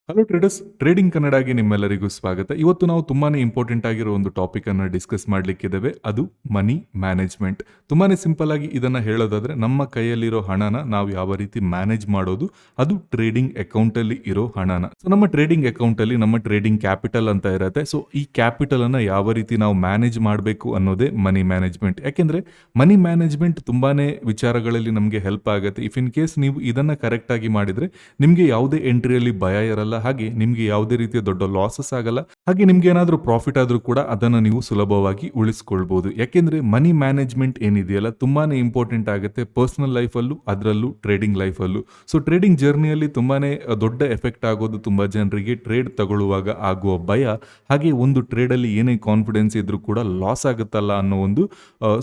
Hello traders, trading ಕನ್ನಡಗೆ ನಿಮ್ಮೆಲ್ಲರಿಗೂ ಸ್ವಾಗತ. ಇವತ್ತು ನಾವು ತುಂಬಾನೇ ಇಂಪಾರ್ಟೆಂಟ್ ಆಗಿರೋ ಒಂದು ಟಾಪಿಕ್ ಅನ್ನು ಡಿಸ್ಕಸ್ ಮಾಡ್ಲಿಕ್ಕಿದ್ದೇವೆ. ಅದು ಮನಿ ಮ್ಯಾನೇಜ್ಮೆಂಟ್. ತುಂಬಾನೇ ಸಿಂಪಲ್ ಆಗಿ ಇದನ್ನ ಹೇಳೋದಾದ್ರೆ, ನಮ್ಮ ಕೈಯಲ್ಲಿರೋ ಹಣನ ನಾವು ಯಾವ ರೀತಿ ಮ್ಯಾನೇಜ್ ಮಾಡೋದು, ಅದು ಟ್ರೇಡಿಂಗ್ ಅಕೌಂಟ್ ಅಲ್ಲಿ ಇರೋ ಹಣನ. ಸೊ ನಮ್ಮ ಟ್ರೇಡಿಂಗ್ ಅಕೌಂಟ್ ಅಲ್ಲಿ ನಮ್ಮ ಟ್ರೇಡಿಂಗ್ ಕ್ಯಾಪಿಟಲ್ ಅಂತ ಇರುತ್ತೆ. ಸೊ ಈ ಕ್ಯಾಪಿಟಲ್ ಅನ್ನ ಯಾವ ರೀತಿ ನಾವು ಮ್ಯಾನೇಜ್ ಮಾಡಬೇಕು ಅನ್ನೋದೇ ಮನಿ ಮ್ಯಾನೇಜ್ಮೆಂಟ್. ಯಾಕೆಂದ್ರೆ ಮನಿ ಮ್ಯಾನೇಜ್ಮೆಂಟ್ ತುಂಬಾನೇ ವಿಚಾರಗಳಲ್ಲಿ ನಮಗೆ ಹೆಲ್ಪ್ ಆಗುತ್ತೆ. ಇಫ್ ಇನ್ ಕೇಸ್ ನೀವು ಇದನ್ನ ಕರೆಕ್ಟ್ ಆಗಿ ಮಾಡಿದ್ರೆ ನಿಮ್ಗೆ ಯಾವುದೇ ಎಂಟ್ರಿಯಲ್ಲಿ ಭಯ ಇರಲ್ಲ, ಹಾಗೆ ನಿಮ್ಗೆ ಯಾವುದೇ ರೀತಿಯ ದೊಡ್ಡ ಲಾಸಸ್ ಆಗಲ್ಲ, ಹಾಗೆ ನಿಮ್ಗೆ ಏನಾದ್ರೂ ಪ್ರಾಫಿಟ್ ಆದ್ರೂ ಕೂಡ ಅದನ್ನ ನೀವು ಸುಲಭವಾಗಿ ಉಳಿಸ್ಕೊಳ್ಬಹುದು. ಯಾಕೆಂದ್ರೆ ಮನಿ ಮ್ಯಾನೇಜ್ಮೆಂಟ್ ಏನಿದೆಯಲ್ಲ ತುಂಬಾನೇ ಇಂಪಾರ್ಟೆಂಟ್ ಆಗುತ್ತೆ ಪರ್ಸನಲ್ ಲೈಫ್ ಅಲ್ಲೂ, ಅದರಲ್ಲೂ ಟ್ರೇಡಿಂಗ್ ಲೈಫ್ ಅಲ್ಲೂ. ಸೊ ಟ್ರೇಡಿಂಗ್ ಜರ್ನಿಯಲ್ಲಿ ತುಂಬಾನೇ ದೊಡ್ಡ ಎಫೆಕ್ಟ್ ಆಗೋದು ತುಂಬಾ ಜನರಿಗೆ ಟ್ರೇಡ್ ತಗೊಳ್ಳುವಾಗ ಆಗುವ ಭಯ, ಹಾಗೆ ಒಂದು ಟ್ರೇಡ್ ಅಲ್ಲಿ ಏನೇ ಕಾನ್ಫಿಡೆನ್ಸ್ ಇದ್ರೂ ಕೂಡ ಲಾಸ್ ಆಗುತ್ತಲ್ಲ ಅನ್ನೋ ಒಂದು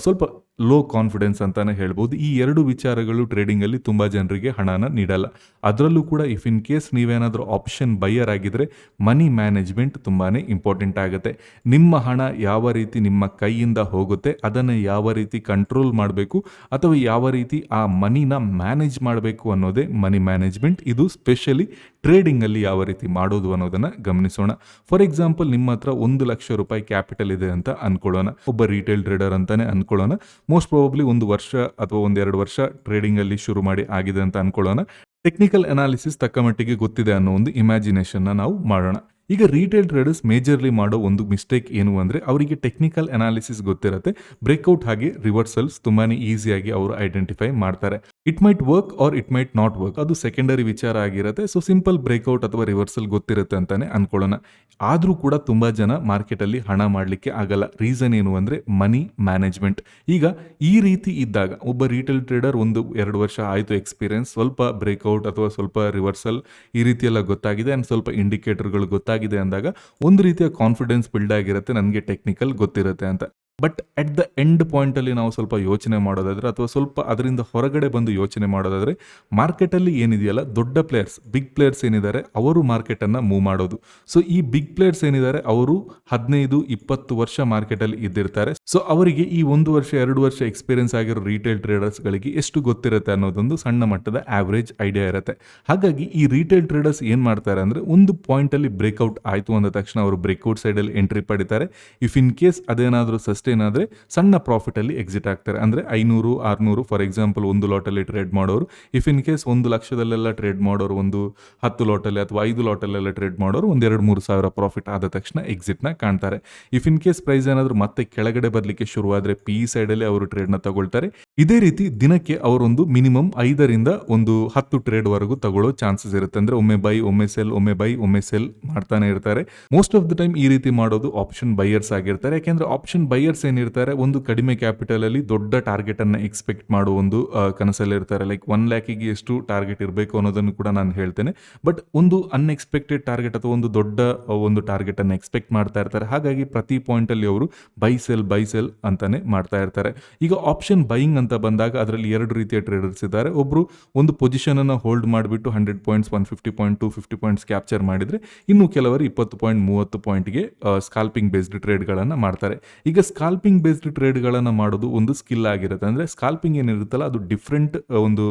ಸ್ವಲ್ಪ ಲೋ ಕಾನ್ಫಿಡೆನ್ಸ್ ಅಂತಾನೆ ಹೇಳ್ಬೋದು. ಈ ಎರಡು ವಿಚಾರಗಳು ಟ್ರೇಡಿಂಗ್ ಅಲ್ಲಿ ತುಂಬಾ ಜನರಿಗೆ ಹಣನ ನೀಡಲ್ಲ. ಅದರಲ್ಲೂ ಕೂಡ ಇಫ್ ಇನ್ ಕೇಸ್ ನೀವೇನಾದ್ರೂ ಆಪ್ಷನ್ ಬೈಯರ್ ಆಗಿದ್ರೆ ಮನಿ ಮ್ಯಾನೇಜ್ಮೆಂಟ್ ತುಂಬಾನೇ ಇಂಪಾರ್ಟೆಂಟ್ ಆಗುತ್ತೆ. ನಿಮ್ಮ ಹಣ ಯಾವ ರೀತಿ ನಿಮ್ಮ ಕೈಯಿಂದ ಹೋಗುತ್ತೆ, ಅದನ್ನು ಯಾವ ರೀತಿ ಕಂಟ್ರೋಲ್ ಮಾಡಬೇಕು ಅಥವಾ ಯಾವ ರೀತಿ ಆ ಮನಿನ ಮ್ಯಾನೇಜ್ ಮಾಡಬೇಕು ಅನ್ನೋದೇ ಮನಿ ಮ್ಯಾನೇಜ್ಮೆಂಟ್. ಇದು ಸ್ಪೆಷಲಿ ಟ್ರೇಡಿಂಗ್ ಅಲ್ಲಿ ಯಾವ ರೀತಿ ಮಾಡೋದು ಅನ್ನೋದನ್ನ ಗಮನಿಸೋಣ. ಫಾರ್ ಎಕ್ಸಾಂಪಲ್, ನಿಮ್ಮ ಹತ್ರ 1,00,000 ರೂಪಾಯಿ ಕ್ಯಾಪಿಟಲ್ ಇದೆ ಅಂತ ಅನ್ಕೊಳ್ಳೋಣ. ಒಬ್ಬ ರಿಟೇಲ್ ಟ್ರೇಡರ್ ಅಂತಾನೆ ಅನ್ಕೊಳ್ಳೋಣ. ಮೋಸ್ಟ್ ಪ್ರಾಬಬ್ಲಿ 1 ವರ್ಷ ಅಥವಾ 1-2 ವರ್ಷ ಟ್ರೇಡಿಂಗ್ ಅಲ್ಲಿ ಶುರು ಮಾಡಿ ಆಗಿದೆ ಅಂತ ಅನ್ಕೊಳ್ಳೋಣ. ಟೆಕ್ನಿಕಲ್ ಅನಾಲಿಸಿಸ್ ತಕ್ಕ ಮಟ್ಟಿಗೆ ಗೊತ್ತಿದೆ ಅನ್ನೋ ಒಂದು ಇಮ್ಯಾಜಿನೇಷನ್ ನಾವು ಮಾಡೋಣ. ಈಗ ರಿಟೇಲ್ ಟ್ರೇಡರ್ಸ್ ಮೇಜರ್ಲಿ ಮಾಡೋ ಒಂದು ಮಿಸ್ಟೇಕ್ ಏನು ಅಂದ್ರೆ, ಅವರಿಗೆ ಟೆಕ್ನಿಕಲ್ ಅನಾಲಿಸಿಸ್ ಗೊತ್ತಿರುತ್ತೆ, ಬ್ರೇಕ್ಔಟ್ ಹಾಗೆ ರಿವರ್ಸಲ್ಸ್ ತುಂಬಾನೇ ಈಸಿಯಾಗಿ ಅವರು ಐಡೆಂಟಿಫೈ ಮಾಡ್ತಾರೆ. It might work or it might not work, ಅದು ಸೆಕೆಂಡರಿ ವಿಚಾರ ಆಗಿರುತ್ತೆ. ಸೊ ಸಿಂಪಲ್ ಬ್ರೇಕ್ಔಟ್ ಅಥವಾ ರಿವರ್ಸಲ್ ಗೊತ್ತಿರುತ್ತೆ ಅಂತಾನೆ ಅನ್ಕೊಳ್ಳೋಣ. ಆದ್ರೂ ಕೂಡ ತುಂಬಾ ಜನ ಮಾರ್ಕೆಟ್ ಅಲ್ಲಿ ಹಣ ಮಾಡ್ಲಿಕ್ಕೆ ಆಗಲ್ಲ. ರೀಸನ್ ಏನು ಅಂದ್ರೆ ಮನಿ ಮ್ಯಾನೇಜ್ಮೆಂಟ್. ಈಗ ಈ ರೀತಿ ಇದ್ದಾಗ ಒಬ್ಬ ರಿಟೇಲ್ ಟ್ರೇಡರ್ 1-2 ವರ್ಷ ಆಯ್ತು ಎಕ್ಸ್ಪೀರಿಯನ್ಸ್, ಸ್ವಲ್ಪ ಬ್ರೇಕ್ಔಟ್ ಅಥವಾ ಸ್ವಲ್ಪ ರಿವರ್ಸಲ್ ಈ ರೀತಿ ಎಲ್ಲ ಗೊತ್ತಾಗಿದೆ ಅಂಡ್ ಸ್ವಲ್ಪ ಇಂಡಿಕೇಟರ್ಗಳು ಗೊತ್ತಾಗಿದೆ ಅಂದಾಗ ಒಂದು ರೀತಿಯ ಕಾನ್ಫಿಡೆನ್ಸ್ ಬಿಲ್ಡ್ ಆಗಿರುತ್ತೆ, ನನಗೆ ಟೆಕ್ನಿಕಲ್ ಗೊತ್ತಿರುತ್ತೆ ಅಂತ. But at the end point ಅಲ್ಲಿ ನಾವು ಸ್ವಲ್ಪ ಯೋಚನೆ ಮಾಡೋದಾದ್ರೆ ಅಥವಾ ಸ್ವಲ್ಪ ಅದರಿಂದ ಹೊರಗಡೆ ಬಂದು ಯೋಚನೆ ಮಾಡೋದಾದ್ರೆ, ಮಾರ್ಕೆಟ್ ಅಲ್ಲಿ ಏನಿದೆಯಲ್ಲ ದೊಡ್ಡ ಪ್ಲೇಯರ್ಸ್, ಬಿಗ್ ಪ್ಲೇಯರ್ಸ್ ಏನಿದ್ದಾರೆ ಅವರು ಮಾರ್ಕೆಟ್ ಅನ್ನ ಮೂವ್ ಮಾಡೋದು. ಸೊ ಈ ಬಿಗ್ ಪ್ಲೇಯರ್ಸ್ ಏನಿದ್ದಾರೆ ಅವರು 15-20 ವರ್ಷ ಮಾರ್ಕೆಟ್ ಅಲ್ಲಿ ಇದ್ದಿರ್ತಾರೆ. ಸೊ ಅವರಿಗೆ ಈ 1 ವರ್ಷ 2 ವರ್ಷ ಎಕ್ಸ್ಪೀರಿಯನ್ಸ್ ಆಗಿರೋ ರಿಟೇಲ್ ಟ್ರೇಡರ್ಸ್ ಗಳಿಗೆ ಎಷ್ಟು ಗೊತ್ತಿರುತ್ತೆ ಅನ್ನೋದೊಂದು ಸಣ್ಣ ಮಟ್ಟದ ಆವರೇಜ್ ಐಡಿಯಾ ಇರುತ್ತೆ. ಹಾಗಾಗಿ ಈ ರಿಟೇಲ್ ಟ್ರೇಡರ್ಸ್ ಏನ್ ಮಾಡ್ತಾರೆ ಅಂದ್ರೆ, ಒಂದು ಪಾಯಿಂಟ್ ಅಲ್ಲಿ ಬ್ರೇಕ್ಔಟ್ ಆಯ್ತು ಅಂದ ತಕ್ಷಣ ಅವರು ಬ್ರೇಕ್ಔಟ್ ಸೈಡ್ ಅಲ್ಲಿ ಎಂಟ್ರಿ ಪಡಿತಾರೆ. ಇಫ್ ಇನ್ ಕೇಸ್ ಅದೇನಾದ್ರೂ ಸಸ್ಟೈನ್ ಆದ್ರೆ ಸಣ್ಣ ಪ್ರಾಫಿಟ್ ಅಲ್ಲಿ ಎಕ್ಸಿಟ್ ಆಗ್ತಾರೆ. ಅಂದ್ರೆ 500-600 ಫಾರ್ ಎಕ್ಸಾಂಪಲ್ ಒಂದು ಲಾಟ್ ಅಲ್ಲಿ ಟ್ರೇಡ್ ಮಾಡೋರು, ಇಫ್ ಇನ್ ಕೇಸ್ 1 ಲಕ್ಷದಲ್ಲೆಲ್ಲ ಟ್ರೇಡ್ ಮಾಡೋರು, ಒಂದು 10 ಲಾಟ್ ಅಲ್ಲಿ ಅಥವಾ 5 ಲಾಟ್ ಅಲ್ಲೆಲ್ಲ ಟ್ರೇಡ್ ಮಾಡೋರು 1-2-3 ಸಾವಿರ ಪ್ರಾಫಿಟ್ ಆದ ತಕ್ಷಣ ಎಕ್ಸಿಟ್ ನ ಕಾಣ್ತಾರೆ. ಇಫ್ ಇನ್ ಕೇಸ್ ಪ್ರೈಸ್ ಏನಾದ್ರು ಮತ್ತೆ ಕೆಳಗಡೆ ಬರ್ಲಿಕ್ಕೆ ಶುರುವಾದ್ರೆ ಪಿ ಸೈಡ್ ಅಲ್ಲಿ ಅವರು ಟ್ರೇಡ್ ನ ತಗೊಳ್ತಾರೆ. ಇದೇ ರೀತಿ ದಿನಕ್ಕೆ ಅವರೊಂದು ಮಿನಿಮಮ್ 5-10 ಟ್ರೇಡ್ ವರೆಗೂ ತಗೊಳ್ಳೋ ಚಾನ್ಸಸ್ ಇರುತ್ತೆ. ಅಂದ್ರೆ ಒಮ್ಮೆ ಬೈ ಒಮ್ಮೆ ಸೆಲ್, ಒಮ್ಮೆ ಬೈ ಒಮ್ಮೆ ಸೆಲ್ ಮಾಡ್ತಾನೆ ಇರ್ತಾರೆ. ಮೋಸ್ಟ್ ಆಫ್ ದ ಟೈಮ್ ಈ ರೀತಿ ಮಾಡೋದು ಆಪ್ಷನ್ ಬೈಯರ್ಸ್ ಆಗಿರ್ತಾರೆ. ಯಾಕೆಂದ್ರೆ ಆಪ್ಷನ್ ಬೈಯರ್ಸ್ ಏನಿರ್ತಾರೆ, ಒಂದು ಕಡಿಮೆ ಕ್ಯಾಪಿಟಲ್ ಅಲ್ಲಿ ದೊಡ್ಡ ಟಾರ್ಗೆಟ್ ಅನ್ನ ಎಕ್ಸ್ಪೆಕ್ಟ್ ಮಾಡುವ ಒಂದು ಕನಸಲ್ಲಿ ಇರ್ತಾರೆ. ಲೈಕ್ 1 ಲ್ಯಾಕಿಗೆ ಎಷ್ಟು ಟಾರ್ಗೆಟ್ ಇರಬೇಕು ಅನ್ನೋದನ್ನು ಕೂಡ ನಾನು ಹೇಳ್ತೇನೆ. ಬಟ್ ಒಂದು ಅನ್ಎಕ್ಸ್ಪೆಕ್ಟೆಡ್ ಟಾರ್ಗೆಟ್ ಅಥವಾ ಒಂದು ದೊಡ್ಡ ಒಂದು ಟಾರ್ಗೆಟ್ ಅನ್ನ ಎಕ್ಸ್ಪೆಕ್ಟ್ ಮಾಡ್ತಾ ಇರ್ತಾರೆ. ಹಾಗಾಗಿ ಪ್ರತಿ ಪಾಯಿಂಟ್ ಅಲ್ಲಿ ಅವರು ಬೈ ಸೆಲ್ ಅಂತಾನೆ ಮಾಡ್ತಾ ಇರ್ತಾರೆ. ಈಗ ಆಪ್ಷನ್ ಬೈಯಿಂಗ್ ಅಂತ ಬಂದಾಗ ಅದರಲ್ಲಿ 2 ರೀತಿಯ ಟ್ರೇಡರ್ಸ್ ಇದ್ದಾರೆ. ಒಬ್ರು ಒಂದು ಪೊಸಿಷನ್ ಅನ್ನ ಹೋಲ್ಡ್ ಮಾಡಿಬಿಟ್ಟು 100 ಪಾಯಿಂಟ್ಸ್, 150 ಪಾಯಿಂಟ್, 250 ಪಾಯಿಂಟ್ಸ್ ಕ್ಯಾಪ್ಚರ್ ಮಾಡಿದ್ರೆ, ಇನ್ನು ಕೆಲವರು 20 ಪಾಯಿಂಟ್, 30 ಪಾಯಿಂಟ್ಗೆ ಸ್ಕಾಲ್ಪಿಂಗ್ ಬೇಸ್ಡ್ ಟ್ರೇಡ್ ಗಳನ್ನ ಮಾಡ್ತಾರೆ. ಈಗ ಸ್ಕಾಲ್ಪಿಂಗ್ ಬೇಸ್ಡ್ ಟ್ರೇಡ್ ಗಳನ್ನ ಮಾಡೋದು ಒಂದು ಸ್ಕಿಲ್ ಆಗಿರುತ್ತೆ. ಅಂದ್ರೆ ಸ್ಕಾಲ್ಪಿಂಗ್ ಏನಿರುತ್ತಲ್ಲ ಅದು ಡಿಫ್ರೆಂಟ್ ಒಂದು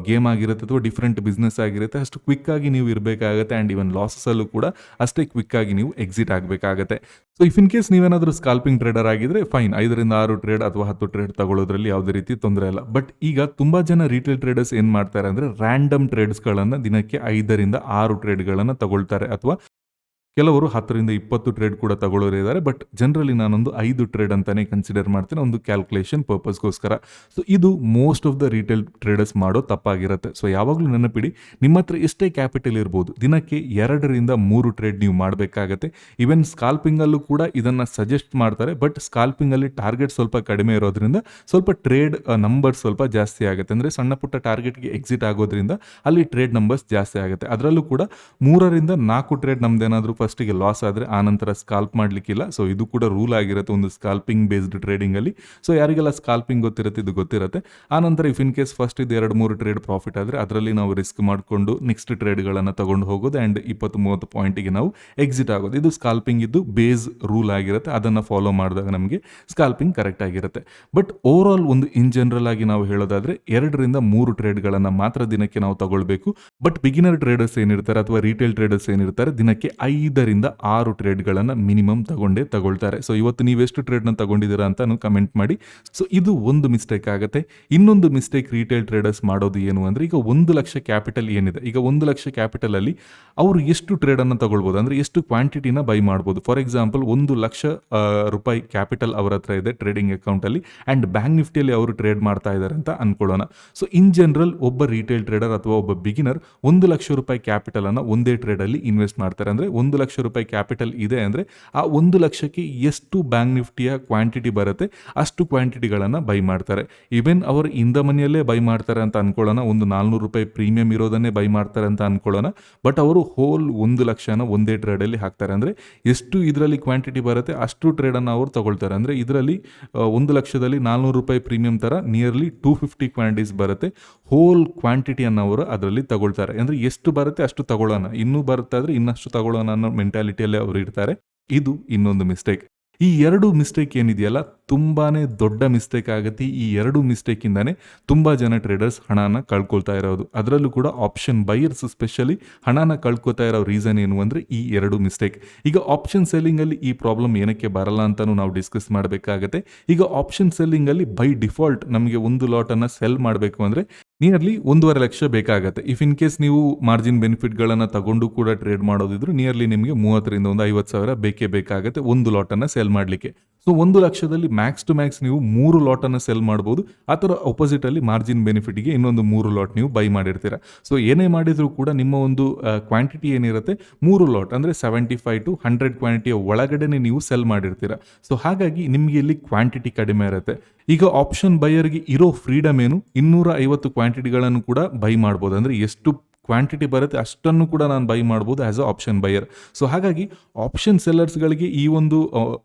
ಗೇಮ್ ಆಗಿರುತ್ತೆ ಅಥವಾ ಡಿಫ್ರೆಂಟ್ ಬಿಸ್ನೆಸ್ ಆಗಿರುತ್ತೆ. ಅಷ್ಟು ಕ್ವಿಕ್ ಆಗಿ ನೀವು ಇರಬೇಕಾಗುತ್ತೆ ಅಂಡ್ ಇವನ್ ಲಾಸಸ್ ಅಲ್ಲೂ ಕೂಡ ಅಷ್ಟೇ ಕ್ವಿಕ್ ಆಗಿ ನೀವು ಎಕ್ಸಿಟ್ ಆಗಬೇಕಾಗತ್ತೆ. ಸೊ ಇಫ್ ಇನ್ ಕೇಸ್ ನೀವೇನಾದ್ರೂ ಸ್ಕಾಲ್ಪಿಂಗ್ ಟ್ರೇಡರ್ ಆಗಿದ್ರೆ ಫೈನ್, 5-6 ಟ್ರೇಡ್ ಅಥವಾ 10 ಟ್ರೇಡ್ ತಗೊಳ್ಳೋದ್ರಲ್ಲಿ ಯಾವುದೇ ರೀತಿ ತೊಂದರೆ ಇಲ್ಲ. ಬಟ್ ಈಗ ತುಂಬಾ ಜನ ರಿಟೇಲ್ ಟ್ರೇಡರ್ಸ್ ಏನ್ ಮಾಡ್ತಾರೆ ಅಂದ್ರೆ, ರ್ಯಾಂಡಮ್ ಟ್ರೇಡ್ಸ್ ಗಳನ್ನ ದಿನಕ್ಕೆ 5-6 ಟ್ರೇಡ್ ಗಳನ್ನ ತಗೊಳ್ತಾರೆ, ಅಥವಾ ಕೆಲವರು 10-20 ಟ್ರೇಡ್ ಕೂಡ ತಗೊಳ್ಳೋರು ಇದ್ದಾರೆ. ಬಟ್ ಜನರಲಿ ನಾನೊಂದು 5 ಟ್ರೇಡ್ ಅಂತಾನೆ ಕನ್ಸಿಡರ್ ಮಾಡ್ತೇನೆ, ಒಂದು ಕ್ಯಾಲ್ಕುಲೇಷನ್ ಪರ್ಪಸ್ಗೋಸ್ಕರ. ಸೊ ಇದು most of the retail traders ಮಾಡೋ ತಪ್ಪಾಗಿರುತ್ತೆ. ಸೊ ಯಾವಾಗಲೂ ನೆನಪಿಡಿ, ನಿಮ್ಮ ಹತ್ರ ಎಷ್ಟೇ ಕ್ಯಾಪಿಟಲ್ ಇರ್ಬೋದು, ದಿನಕ್ಕೆ 2-3 ಟ್ರೇಡ್ ನೀವು ಮಾಡಬೇಕಾಗತ್ತೆ. ಈವನ್ ಸ್ಕಾಲ್ಪಿಂಗ್ ಅಲ್ಲೂ ಕೂಡ ಇದನ್ನ ಸಜೆಸ್ಟ್ ಮಾಡ್ತಾರೆ. ಬಟ್ ಸ್ಕಾಲ್ಪಿಂಗ್ ಅಲ್ಲಿ ಟಾರ್ಗೆಟ್ ಸ್ವಲ್ಪ ಕಡಿಮೆ ಇರೋದ್ರಿಂದ ಸ್ವಲ್ಪ ಟ್ರೇಡ್ ನಂಬರ್ಸ್ ಸ್ವಲ್ಪ ಜಾಸ್ತಿ ಆಗುತ್ತೆ. ಅಂದ್ರೆ ಸಣ್ಣ ಪುಟ್ಟ ಟಾರ್ಗೆಟ್ಗೆ ಎಕ್ಸಿಟ್ ಆಗೋದ್ರಿಂದ ಅಲ್ಲಿ ಟ್ರೇಡ್ ನಂಬರ್ಸ್ ಜಾಸ್ತಿ ಆಗುತ್ತೆ. ಅದರಲ್ಲೂ ಕೂಡ 3-4 ಟ್ರೇಡ್ ನಮ್ದೇನಾದ್ರೂ ಫಸ್ಟಿಗೆ ಲಾಸ್ ಆದರೆ ಆನಂತರ ಸ್ಕಾಲ್ಪ್ ಮಾಡಲಿಕ್ಕಿಲ್ಲ. ಸೊ ಇದು ಕೂಡ ರೂಲ್ ಆಗಿರುತ್ತೆ ಒಂದು ಸ್ಕಾಲ್ಪಿಂಗ್ ಬೇಸ್ಡ್ ಟ್ರೇಡಿಂಗಲ್ಲಿ. ಸೊ ಯಾರಿಗೆಲ್ಲ ಸ್ಕಾಲ್ಪಿಂಗ್ ಗೊತ್ತಿರುತ್ತೆ ಇದು ಗೊತ್ತಿರುತ್ತೆ. ಆನಂತರ ಇಫ್ ಇನ್ ಕೇಸ್ ಫಸ್ಟ್ ಇದು 2-3 ಟ್ರೇಡ್ ಪ್ರಾಫಿಟ್ ಆದರೆ ಅದರಲ್ಲಿ ನಾವು ರಿಸ್ಕ್ ಮಾಡಿಕೊಂಡು ನೆಕ್ಸ್ಟ್ ಟ್ರೇಡ್ಗಳನ್ನು ತಗೊಂಡು ಹೋಗೋದು ಆ್ಯಂಡ್ 20-30 ಪಾಯಿಂಟಿಗೆ ನಾವು ಎಕ್ಸಿಟ್ ಆಗೋದು. ಇದು ಸ್ಕಾಲ್ಪಿಂಗ್ ಇದ್ದು ಬೇಸ್ ರೂಲ್ ಆಗಿರುತ್ತೆ. ಅದನ್ನು ಫಾಲೋ ಮಾಡಿದಾಗ ನಮಗೆ ಸ್ಕಾಲ್ಪಿಂಗ್ ಕರೆಕ್ಟ್ ಆಗಿರುತ್ತೆ. ಬಟ್ ಓವರ್ ಆಲ್ ಒಂದು ಇನ್ ಜನರಲ್ ಆಗಿ ನಾವು ಹೇಳೋದಾದ್ರೆ 2-3 ಟ್ರೇಡ್ಗಳನ್ನು ಮಾತ್ರ ದಿನಕ್ಕೆ ನಾವು ತಗೊಳ್ಬೇಕು. ಬಟ್ ಬಿಗಿನರ್ ಟ್ರೇಡರ್ಸ್ ಏನಿರ್ತಾರೆ ಅಥವಾ ರಿಟೇಲ್ ಟ್ರೇಡರ್ಸ್ ಏನಿರ್ತಾರೆ ದಿನಕ್ಕೆ 5-6 ಟ್ರೇಡ್ಗಳನ್ನು ಮಿನಿಮಮ್ ತಗೊಳ್ತಾರೆ. ಸೊ ಇವತ್ತು ನೀವೆಷ್ಟು ಟ್ರೇಡ್ನ ತಗೊಂಡಿದ್ದೀರಾ ಅಂತ ಕಮೆಂಟ್ ಮಾಡಿ. ಸೊ ಇದು ಒಂದು ಮಿಸ್ಟೇಕ್ ಆಗುತ್ತೆ. ಇನ್ನೊಂದು ಮಿಸ್ಟೇಕ್ ರಿಟೇಲ್ ಟ್ರೇಡರ್ಸ್ ಮಾಡೋದು ಏನು ಅಂದರೆ, ಈಗ 1 ಲಕ್ಷ ಕ್ಯಾಪಿಟಲ್ ಏನಿದೆ, ಈಗ 1 ಲಕ್ಷ ಕ್ಯಾಪಿಟಲ್ ಅಲ್ಲಿ ಅವರು ಎಷ್ಟು ಟ್ರೇಡನ್ನು ತಗೊಳ್ಬೋದು ಅಂದರೆ ಎಷ್ಟು ಕ್ವಾಂಟಿಟಿನ ಬೈ ಮಾಡ್ಬೋದು. ಫಾರ್ ಎಕ್ಸಾಂಪಲ್ 1 ಲಕ್ಷ ರೂಪಾಯಿ ಕ್ಯಾಪಿಟಲ್ ಅವರ ಹತ್ರ ಇದೆ ಟ್ರೇಡಿಂಗ್ ಅಕೌಂಟಲ್ಲಿ ಆ್ಯಂಡ್ ಬ್ಯಾಂಕ್ ನಿಫ್ಟಿಯಲ್ಲಿ ಅವರು ಟ್ರೇಡ್ ಮಾಡ್ತಾ ಇದ್ದಾರೆ ಅಂತ ಅನ್ಕೊಳ್ಳೋಣ. ಸೊ ಇನ್ ಜನರಲ್ ಒಬ್ಬ ರಿಟೇಲ್ ಟ್ರೇಡರ್ ಅಥವಾ ಒಬ್ಬ ಬಿಗಿನರ್ 1 ಲಕ್ಷ ರೂಪಾಯಿ ಕ್ಯಾಪಿಟಲ್ ಅನ್ನು ಒಂದೇ ಟ್ರೇಡಲ್ಲಿ ಇನ್ವೆಸ್ಟ್ ಮಾಡ್ತಾರೆ. ಅಂದರೆ 1 ಲಕ್ಷ ರೂಪಾಯಿ ಕ್ಯಾಪಿಟಲ್ ಇದೆ ಅಂದರೆ ಆ 1 ಲಕ್ಷಕ್ಕೆ ಎಷ್ಟು ಬ್ಯಾಂಕ್ ನಿಫ್ಟಿಯ ಕ್ವಾಂಟಿಟಿ ಬರುತ್ತೆ ಅಷ್ಟು ಕ್ವಾಂಟಿಟಿಗಳನ್ನು ಬೈ ಮಾಡ್ತಾರೆ. ಈವನ್ ಅವರು ಇನ್ ದ ಮನಿಯಲ್ಲೇ ಬೈ ಮಾಡ್ತಾರೆ ಅಂತ ಅನ್ಕೊಳ್ಳೋಣ, ಒಂದು 400 ರೂಪಾಯಿ ಪ್ರೀಮಿಯಂ ಇರೋದನ್ನೇ ಬೈ ಮಾಡ್ತಾರೆ ಅಂತ ಅನ್ಕೊಳ್ಳೋಣ. ಬಟ್ ಅವರು ಹೋಲ್ 1 ಲಕ್ಷನ ಒಂದೇ ಟ್ರೇಡಲ್ಲಿ ಹಾಕ್ತಾರೆ. ಅಂದರೆ ಎಷ್ಟು ಇದರಲ್ಲಿ ಕ್ವಾಂಟಿಟಿ ಬರುತ್ತೆ ಅಷ್ಟು ಟ್ರೇಡನ್ನು ಅವರು ತಗೊಳ್ತಾರೆ. ಅಂದರೆ ಇದರಲ್ಲಿ 1 ಲಕ್ಷದಲ್ಲಿ 400 ರೂಪಾಯಿ ಪ್ರೀಮಿಯಂ ಥರ ನಿಯರ್ಲಿ 250 ಕ್ವಾಂಟಿಟೀಸ್ ಬರುತ್ತೆ. ಹೋಲ್ ಕ್ವಾಂಟಿಟಿಯನ್ನು ಅವರು ಅದರಲ್ಲಿ ತಗೊಳ್ತಾರೆ. ಅಂದರೆ ಎಷ್ಟು ಬರುತ್ತೆ ಅಷ್ಟು ತಗೊಳ್ಳೋಣ, ಇನ್ನೂ ಬರುತ್ತೆ ಆದರೆ ಇನ್ನಷ್ಟು ತಗೊಳ್ಳೋಣ ಅನ್ನೋ ಮೆಂಟಾಲಿಟಿಯಲ್ಲೇ ಅವರು ಇರ್ತಾರೆ. ಇದು ಇನ್ನೊಂದು ಮಿಸ್ಟೇಕ್. ಈ 2 ಮಿಸ್ಟೇಕ್ ಏನಿದೆಯಲ್ಲ ತುಂಬಾ ದೊಡ್ಡ ಮಿಸ್ಟೇಕ್ ಆಗುತ್ತೆ. ಈ 2 ಮಿಸ್ಟೇಕಿಂದಾನೇ ತುಂಬ ಜನ ಟ್ರೇಡರ್ಸ್ ಹಣನ ಕಳ್ಕೊಳ್ತಾ ಇರೋದು. ಅದರಲ್ಲೂ ಕೂಡ ಆಪ್ಷನ್ ಬೈಯರ್ಸ್ ಸ್ಪೆಷಲಿ ಹಣನ ಕಳ್ಕೊತಾ ಇರೋ ರೀಸನ್ ಏನು ಅಂದರೆ ಈ 2 ಮಿಸ್ಟೇಕ್. ಈಗ ಆಪ್ಷನ್ ಸೆಲ್ಲಿಂಗಲ್ಲಿ ಈ ಪ್ರಾಬ್ಲಮ್ ಏನಕ್ಕೆ ಬರಲ್ಲ ಅಂತಲೂ ನಾವು ಡಿಸ್ಕಸ್ ಮಾಡಬೇಕಾಗತ್ತೆ. ಈಗ ಆಪ್ಷನ್ ಸೆಲ್ಲಿಂಗಲ್ಲಿ ಬೈ ಡಿಫಾಲ್ಟ್ ನಮಗೆ ಒಂದು ಲಾಟನ್ನು ಸೆಲ್ ಮಾಡಬೇಕು ಅಂದರೆ ನಿಯರ್ಲಿ 1.5 ಲಕ್ಷ ಬೇಕಾಗುತ್ತೆ. ಇಫ್ ಇನ್ ಕೇಸ್ ನೀವು ಮಾರ್ಜಿನ್ ಬೆನಿಫಿಟ್ಗಳನ್ನು ತಗೊಂಡು ಕೂಡ ಟ್ರೇಡ್ ಮಾಡೋದಿದ್ರು ನಿಯರ್ಲಿ ನಿಮಗೆ 30,000 to 50,000 ಬೇಕೇ ಬೇಕಾಗುತ್ತೆ ಒಂದು ಲಾಟನ್ನು ಸೆಲ್ ಮಾಡಲಿಕ್ಕೆ. ಸೊ 1 ಲಕ್ಷದಲ್ಲಿ ಮ್ಯಾಕ್ಸ್ ಟು ಮ್ಯಾಕ್ಸ್ ನೀವು 3 ಲಾಟನ್ನು ಸೆಲ್ ಮಾಡ್ಬೋದು. ಆ ಥರ ಅಪೋಸಿಟಲ್ಲಿ ಮಾರ್ಜಿನ್ ಬೆನಿಫಿಟ್ಗೆ ಇನ್ನೊಂದು 3 ಲಾಟ್ ನೀವು ಬೈ ಮಾಡಿರ್ತೀರ. ಸೊ ಏನೇ ಮಾಡಿದರೂ ಕೂಡ ನಿಮ್ಮ ಒಂದು ಕ್ವಾಂಟಿಟಿ ಏನಿರುತ್ತೆ 3 ಲಾಟ್ ಅಂದರೆ 75 to 100 ಕ್ವಾಂಟಿಟಿಯ ಒಳಗಡೆನೆ ನೀವು ಸೆಲ್ ಮಾಡಿರ್ತೀರ. ಸೊ ಹಾಗಾಗಿ ನಿಮಗೆ ಇಲ್ಲಿ ಕ್ವಾಂಟಿಟಿ ಕಡಿಮೆ ಇರುತ್ತೆ. ಈಗ ಆಪ್ಷನ್ ಬೈಯರ್ಗೆ ಇರೋ ಫ್ರೀಡಮ್ ಏನು, 250 ಕ್ವಾಂಟಿಟಿಗಳನ್ನು ಕೂಡ ಬೈ ಮಾಡ್ಬೋದು. ಅಂದರೆ ಎಷ್ಟು ಕ್ವಾಂಟಿಟಿ ಬರುತ್ತೆ ಅಷ್ಟನ್ನು ಕೂಡ ನಾನು ಬೈ ಮಾಡ್ಬೋದು as a option buyer. So ಹಾಗಾಗಿ ಆಪ್ಷನ್ ಸೆಲ್ಲರ್ಸ್ಗಳಿಗೆ ಈ ಒಂದು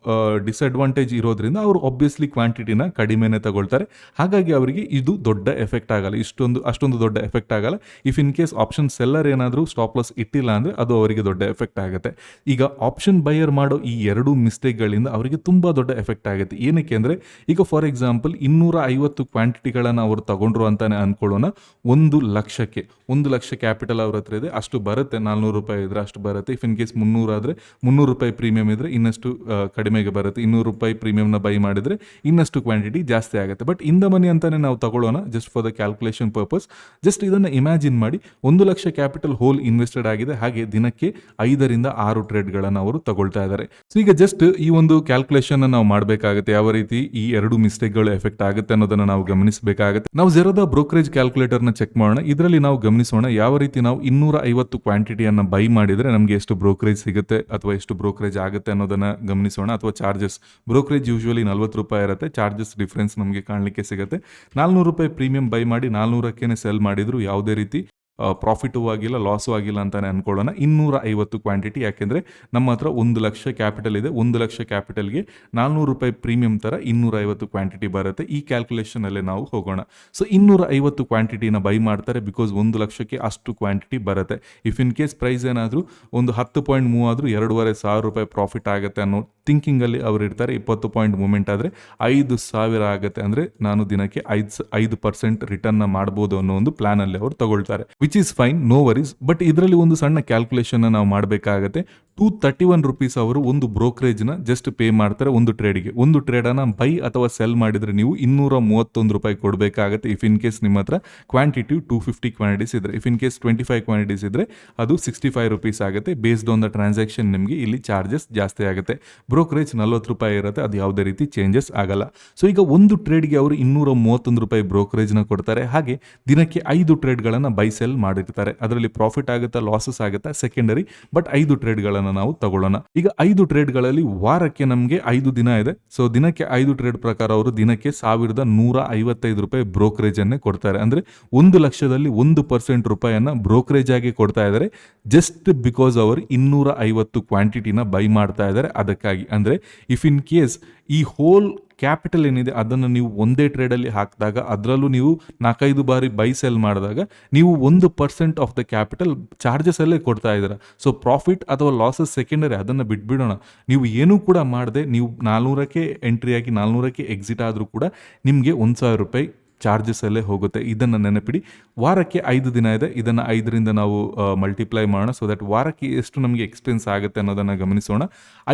ಡಿಸ್ಅಡ್ವಾಂಟೇಜ್ ಇರೋದ್ರಿಂದ ಅವರು ಆಬ್ವಿಯಸ್ಲಿ ಕ್ವಾಂಟಿಟಿನ ಕಡಿಮೆನೇ ತಗೊಳ್ತಾರೆ. ಹಾಗಾಗಿ ಅವರಿಗೆ ಇದು ದೊಡ್ಡ ಎಫೆಕ್ಟ್ ಆಗಲ್ಲ, ಅಷ್ಟೊಂದು ದೊಡ್ಡ ಎಫೆಕ್ಟ್ ಆಗಲ್ಲ. If in case option seller ಏನಾದರೂ ಸ್ಟಾಪ್ ಲಾಸ್ ಇಟ್ಟಿಲ್ಲ ಅಂದರೆ ಅದು ಅವರಿಗೆ ದೊಡ್ಡ ಎಫೆಕ್ಟ್ ಆಗುತ್ತೆ. ಈಗ ಆಪ್ಷನ್ ಬೈಯರ್ ಮಾಡೋ ಈ 2 ಮಿಸ್ಟೇಕ್ಗಳಿಂದ ಅವರಿಗೆ ತುಂಬ ದೊಡ್ಡ ಎಫೆಕ್ಟ್ ಆಗುತ್ತೆ. ಏನಕ್ಕೆ ಅಂದರೆ ಈಗ ಫಾರ್ ಎಕ್ಸಾಂಪಲ್ 250 ಕ್ವಾಂಟಿಟಿಗಳನ್ನು ಅವರು ತಗೊಂಡ್ರು ಅಂತಾನೆ ಅನ್ಕೊಳ್ಳೋಣ. 1 ಲಕ್ಷಕ್ಕೆ 1 ಲಕ್ಷ ಕ್ಯಾಪಿಟಲ್ ಅವ್ರ ಹತ್ರ ಇದೆ, ಅಷ್ಟು ಬರುತ್ತೆ. 400 ರೂಪಾಯಿ ಇದ್ರೆ ಅಷ್ಟು ಬರುತ್ತೆ. ಇಫ್ ಇನ್ ಕೇಸ್ 300 ಆದರೆ 300 ರೂಪಾಯಿ ಪ್ರೀಮಿಯಂ ಇದ್ರೆ ಇನ್ನಷ್ಟು ಕಡಿಮೆಗೆ ಬರುತ್ತೆ. 200 ರೂಪಾಯಿ ಪ್ರೀಮಿಯಂನ ಬೈ ಮಾಡಿದರೆ ಇನ್ನಷ್ಟು ಕ್ವಾಂಟಿಟಿ ಜಾಸ್ತಿ ಆಗುತ್ತೆ. ಬಟ್ ಇನ್ ದ ಮನಿ ಅಂತಾನೆ ನಾವು ತಗೊಳ್ಳೋಣ just for the calculation purpose. Just ಇದನ್ನು ಇಮ್ಯಾಜಿನ್ ಮಾಡಿ, 1 ಲಕ್ಷ ಕ್ಯಾಪಿಟಲ್ ಹೋಲ್ ಇನ್ವೆಸ್ಟೆಡ್ ಆಗಿದೆ, ಹಾಗೆ ದಿನಕ್ಕೆ 5-6 ಟ್ರೇಡ್ಗಳನ್ನು ಅವರು ತಗೊಳ್ತಾ ಇದ್ದಾರೆ. ಸೊ ಈಗ ಜಸ್ಟ್ ಈ ಒಂದು ಕ್ಯಾಲ್ಕುಲೇಷನ್ ನಾವು ಮಾಡಬೇಕಾಗುತ್ತೆ. ಯಾವ ರೀತಿ ಈ 2 ಮಿಸ್ಟೇಕ್ಗಳು ಎಫೆಕ್ಟ್ ಆಗುತ್ತೆ ಅನ್ನೋದನ್ನ ನಾವು ಗಮನಿಸಬೇಕಾಗುತ್ತೆ. ನಾವು ಜೆರೋದ ಬ್ರೋಕರೇಜ್ ಕ್ಯಾಲ್ಕುಲೇಟರ್ನ ಚೆಕ್ ಮಾಡೋಣ. ಇದರಲ್ಲಿ ನಾವು ಗಮನಿಸೋಣ ಯಾವ ರೀತಿ ನಾವು 250 ಕ್ವಾಂಟಿಟಿಯನ್ನು ಬೈ ಮಾಡಿದರೆ ನಮಗೆ ಎಷ್ಟು ಬ್ರೋಕರೇಜ್ ಸಿಗುತ್ತೆ ಅಥವಾ ಎಷ್ಟು ಬ್ರೋಕರೇಜ್ ಆಗುತ್ತೆ ಅನ್ನೋದನ್ನ ಗಮನಿಸೋಣ. ಅಥವಾ ಚಾರ್ಜಸ್, ಬ್ರೋಕರೇಜ್ ಯೂಶುವಲಿ 40 ರೂಪಾಯಿ ಇರುತ್ತೆ, ಚಾರ್ಜಸ್ ಡಿಫ್ರೆನ್ಸ್ ನಮಗೆ ಕಾಣಲಿಕ್ಕೆ ಸಿಗುತ್ತೆ. 400 ರೂಪಾಯಿ ಪ್ರೀಮಿಯಂ ಬೈ ಮಾಡಿ 400ಕ್ಕೆ ಸೆಲ್ ಮಾಡಿದ್ರು ಯಾವುದೇ ರೀತಿ ಪ್ರಾಫಿಟೂ ಆಗಿಲ್ಲ ಲಾಸು ಆಗಿಲ್ಲ ಅಂತಾನೆ ಅನ್ಕೊಳ್ಳೋಣ. 250 ಕ್ವಾಂಟಿಟಿ, ಯಾಕೆಂದರೆ ನಮ್ಮ ಹತ್ರ 1 ಲಕ್ಷ ಕ್ಯಾಪಿಟಲ್ ಇದೆ. 1 ಲಕ್ಷ ಕ್ಯಾಪಿಟಲ್ಗೆ 400 ರೂಪಾಯಿ ಪ್ರೀಮಿಯಂ ಥರ 250 ಕ್ವಾಂಟಿಟಿ ಬರುತ್ತೆ. ಈ ಕ್ಯಾಲ್ಕುಲೇಷನಲ್ಲೇ ನಾವು ಹೋಗೋಣ. ಸೊ 250 ಕ್ವಾಂಟಿಟಿನ ಬೈ ಮಾಡ್ತಾರೆ ಬಿಕಾಸ್ 1 ಲಕ್ಷಕ್ಕೆ ಅಷ್ಟು ಕ್ವಾಂಟಿಟಿ ಬರುತ್ತೆ. ಇಫ್ ಇನ್ ಕೇಸ್ ಪ್ರೈಸ್ ಏನಾದರೂ ಒಂದು 10 ಪಾಯಿಂಟ್ ಮೂವ್ ಆದರೂ 2,500 ರೂಪಾಯಿ ಪ್ರಾಫಿಟ್ ಆಗುತ್ತೆ ಅನ್ನೋ ಥಿಂಕಿಂಗಲ್ಲಿ ಅವರು ಇರ್ತಾರೆ. 20 ಪಾಯಿಂಟ್ ಮೂವ್ಮೆಂಟ್ ಆದರೆ 5,000 ಆಗುತ್ತೆ. ಅಂದರೆ ನಾನು ದಿನಕ್ಕೆ 5% ರಿಟರ್ನ್ನ ಮಾಡ್ಬೋದು ಅನ್ನೋ ಒಂದು ಪ್ಲಾನಲ್ಲಿ ಅವರು ತಗೊಳ್ತಾರೆ. Which is fine, no worries. But ಇದರಲ್ಲಿ ಒಂದು ಸಣ್ಣ ಕ್ಯಾಲ್ಕುಲೇಷನ್ ನಾವು ಮಾಡಬೇಕಾಗತ್ತೆ. 231 ರೂಪೀಸ್ ಅವರು ಒಂದು ಬ್ರೋಕರೇಜ್ನ ಜಸ್ಟ್ ಪೇ ಮಾಡ್ತಾರೆ ಒಂದು ಟ್ರೇಡಿಗೆ. ಒಂದು ಟ್ರೇಡನ್ನು ಬೈ ಅಥವಾ ಸೆಲ್ ಮಾಡಿದರೆ ನೀವು 231 ರೂಪಾಯಿ ಕೊಡಬೇಕಾಗತ್ತೆ. ಇಫ್ ಇನ್ ಕೇಸ್ ನಿಮ್ಮ ಹತ್ರ ಕ್ವಾಂಟಿಟಿ 250 ಕ್ವಾಂಟಿಟೀಸ್ ಇದ್ರೆ. ಇಫ್ ಇನ್ ಕೇಸ್ 25 ಕ್ವಾಂಟಿಟೀಸ್ ಇದ್ರೆ ಅದು 65 ರೂಪೀಸ್ ಆಗುತ್ತೆ. ಬೇಸ್ಡ್ ಆನ್ ದ ಟ್ರಾನ್ಸಾಕ್ಷನ್ ನಿಮಗೆ ಇಲ್ಲಿ ಚಾರ್ಜಸ್ ಜಾಸ್ತಿ ಆಗುತ್ತೆ. ಬ್ರೋಕರೇಜ್ 40 ರೂಪಾಯಿ ಇರುತ್ತೆ, ಅದು ಯಾವುದೇ ರೀತಿ ಚೇಂಜಸ್ ಆಗಲ್ಲ. ಸೊ ಈಗ ಒಂದು ಟ್ರೇಡ್ಗೆ ಅವರು 231 ರೂಪಾಯಿ ಬ್ರೋಕರೇಜ್ನ ಕೊಡ್ತಾರೆ. ಹಾಗೆ ದಿನಕ್ಕೆ 5 ಟ್ರೇಡ್ಗಳನ್ನು ಬೈ ಸೆಲ್ ಮಾಡಿರ್ತಾರೆ. ಅದರಲ್ಲಿ ಪ್ರಾಫಿಟ್ ಆಗುತ್ತಾ ಲಾಸಸ್ ಆಗುತ್ತಾ ಸೆಕೆಂಡರಿ, ಬಟ್ 5 ಟ್ರೇಡ್ಗಳನ್ನು ಅನ್ನು ನಾವು ತಗೊಳ್ಳೋಣ. ಈಗ 5 ಟ್ರೇಡ್ಗಳಲ್ಲಿ ವಾರಕ್ಕೆ ನಮಗೆ 5 ದಿನ ಇದೆ. ಸೊ ದಿನಕ್ಕೆ 5 ಟ್ರೇಡ್ ಪ್ರಕಾರ ಅವರು ದಿನಕ್ಕೆ ₹1,155 ಬ್ರೋಕರೇಜ್ ಅನ್ನೇ ಕೊಡ್ತಾರೆ. ಅಂದ್ರೆ 1,00,000ದಲ್ಲಿ 1% ರೂಪಾಯಿಯನ್ನ ಬ್ರೋಕರೇಜ್ ಆಗಿ ಕೊಡ್ತಾ ಇದ್ದಾರೆ, ಜಸ್ಟ್ ಬಿಕಾಸ್ ಅವರು 250 ಕ್ವಾಂಟಿಟಿನ ಬೈ ಮಾಡ್ತಾ ಇದ್ದಾರೆ. ಅದಕ್ಕಾಗಿ ಅಂದ್ರೆ ಇಫ್ ಇನ್ ಕೇಸ್ ಈ ಹೋಲ್ ಕ್ಯಾಪಿಟಲ್ ಏನಿದೆ ಅದನ್ನು ನೀವು ಒಂದೇ ಟ್ರೇಡಲ್ಲಿ ಹಾಕಿದಾಗ, ಅದರಲ್ಲೂ ನೀವು 4-5 ಬಾರಿ ಬೈ ಸೆಲ್ ಮಾಡಿದಾಗ ನೀವು 1% ಆಫ್ ದ ಕ್ಯಾಪಿಟಲ್ ಚಾರ್ಜಸ್ ಅಲ್ಲೇ ಕೊಡ್ತಾ ಇದ್ದೀರಾ. ಸೊ ಪ್ರಾಫಿಟ್ ಅಥವಾ ಲಾಸಸ್ ಸೆಕೆಂಡರಿ, ಅದನ್ನು ಬಿಟ್ಬಿಡೋಣ. ನೀವು ಏನೂ ಕೂಡ ಮಾಡದೆ ನೀವು 400ಕ್ಕೆ ಎಂಟ್ರಿ ಆಗಿ 400ಕ್ಕೆ ಎಕ್ಸಿಟ್ ಆದರೂ ಕೂಡ ನಿಮಗೆ ₹1,000 ಚಾರ್ಜಸ್ ಅಲ್ಲೇ ಹೋಗುತ್ತೆ. ಇದನ್ನು ನೆನಪಿಡಿ. ವಾರಕ್ಕೆ 5 ದಿನ ಇದೆ. ಇದನ್ನು 5ರಿಂದ ನಾವು ಮಲ್ಟಿಪ್ಲೈ ಮಾಡೋಣ. ಸೊ ದಟ್ ವಾರಕ್ಕೆ ಎಷ್ಟು ನಮಗೆ ಎಕ್ಸ್ಪೆನ್ಸ್ ಆಗುತ್ತೆ ಅನ್ನೋದನ್ನು ಗಮನಿಸೋಣ.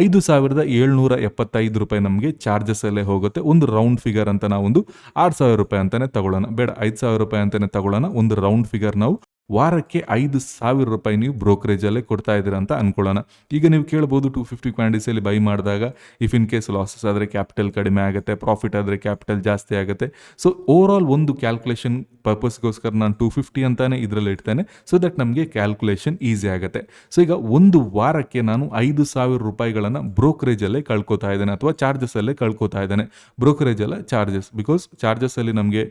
₹5,775 ನಮಗೆ ಚಾರ್ಜಸ್ ಅಲ್ಲೇ ಹೋಗುತ್ತೆ. ಒಂದು ರೌಂಡ್ ಫಿಗರ್ ಅಂತ ನಾವು ಒಂದು ₹6,000 ಅಂತಾನೆ ತಗೊಳ್ಳೋಣ, ಬೇಡ ₹5,000 ಅಂತಾನೆ ತಗೊಳ್ಳೋಣ. ಒಂದು ರೌಂಡ್ ಫಿಗರ್ ನಾವು ವಾರಕ್ಕೆ ₹5,000 ನೀವು ಬ್ರೋಕರೇಜ್ ಅಲ್ಲೇ ಕೊಡ್ತಾ ಇದ್ದೀರಾ ಅಂತ ಅನ್ಕೊಳ್ಳೋಣ. ಈಗ ನೀವು ಕೇಳ್ಬೋದು 250 ಕ್ವಾಂಟಿಟಿಯಲ್ಲಿ ಬೈ ಮಾಡಿದಾಗ ಇಫ್ ಇನ್ ಕೇಸ್ ಲಾಸಸ್ ಆದರೆ ಕ್ಯಾಪಿಟಲ್ ಕಡಿಮೆ ಆಗುತ್ತೆ, ಪ್ರಾಫಿಟ್ ಆದರೆ ಕ್ಯಾಪಿಟಲ್ ಜಾಸ್ತಿ ಆಗುತ್ತೆ. ಸೊ ಓವರ್ ಆಲ್ ಒಂದು ಕ್ಯಾಲ್ಕುಲೇಷನ್ ಪರ್ಪಸ್ಗೋಸ್ಕರ ನಾನು 250 ಅಂತಾನೆ ಇದರಲ್ಲಿ ಇಡ್ತೇನೆ, ಸೊ ದಟ್ ನಮಗೆ ಕ್ಯಾಲ್ಕುಲೇಷನ್ ಈಸಿ ಆಗುತ್ತೆ. ಸೊ ಈಗ ಒಂದು ವಾರಕ್ಕೆ ನಾನು ₹5,000 ಬ್ರೋಕರೇಜ್ ಅಲ್ಲೇ ಕಳ್ಕೊತಾ ಇದ್ದೇನೆ ಅಥವಾ ಚಾರ್ಜಸ್ ಅಲ್ಲೇ ಕಳ್ಕೊತಾ ಇದ್ದೇನೆ. ಬ್ರೋಕರೇಜ್ ಅಲ್ಲ, ಚಾರ್ಜಸ್, ಬಿಕಾಸ್ ಚಾರ್ಜಸ್ ಅಲ್ಲಿ ನಮಗೆ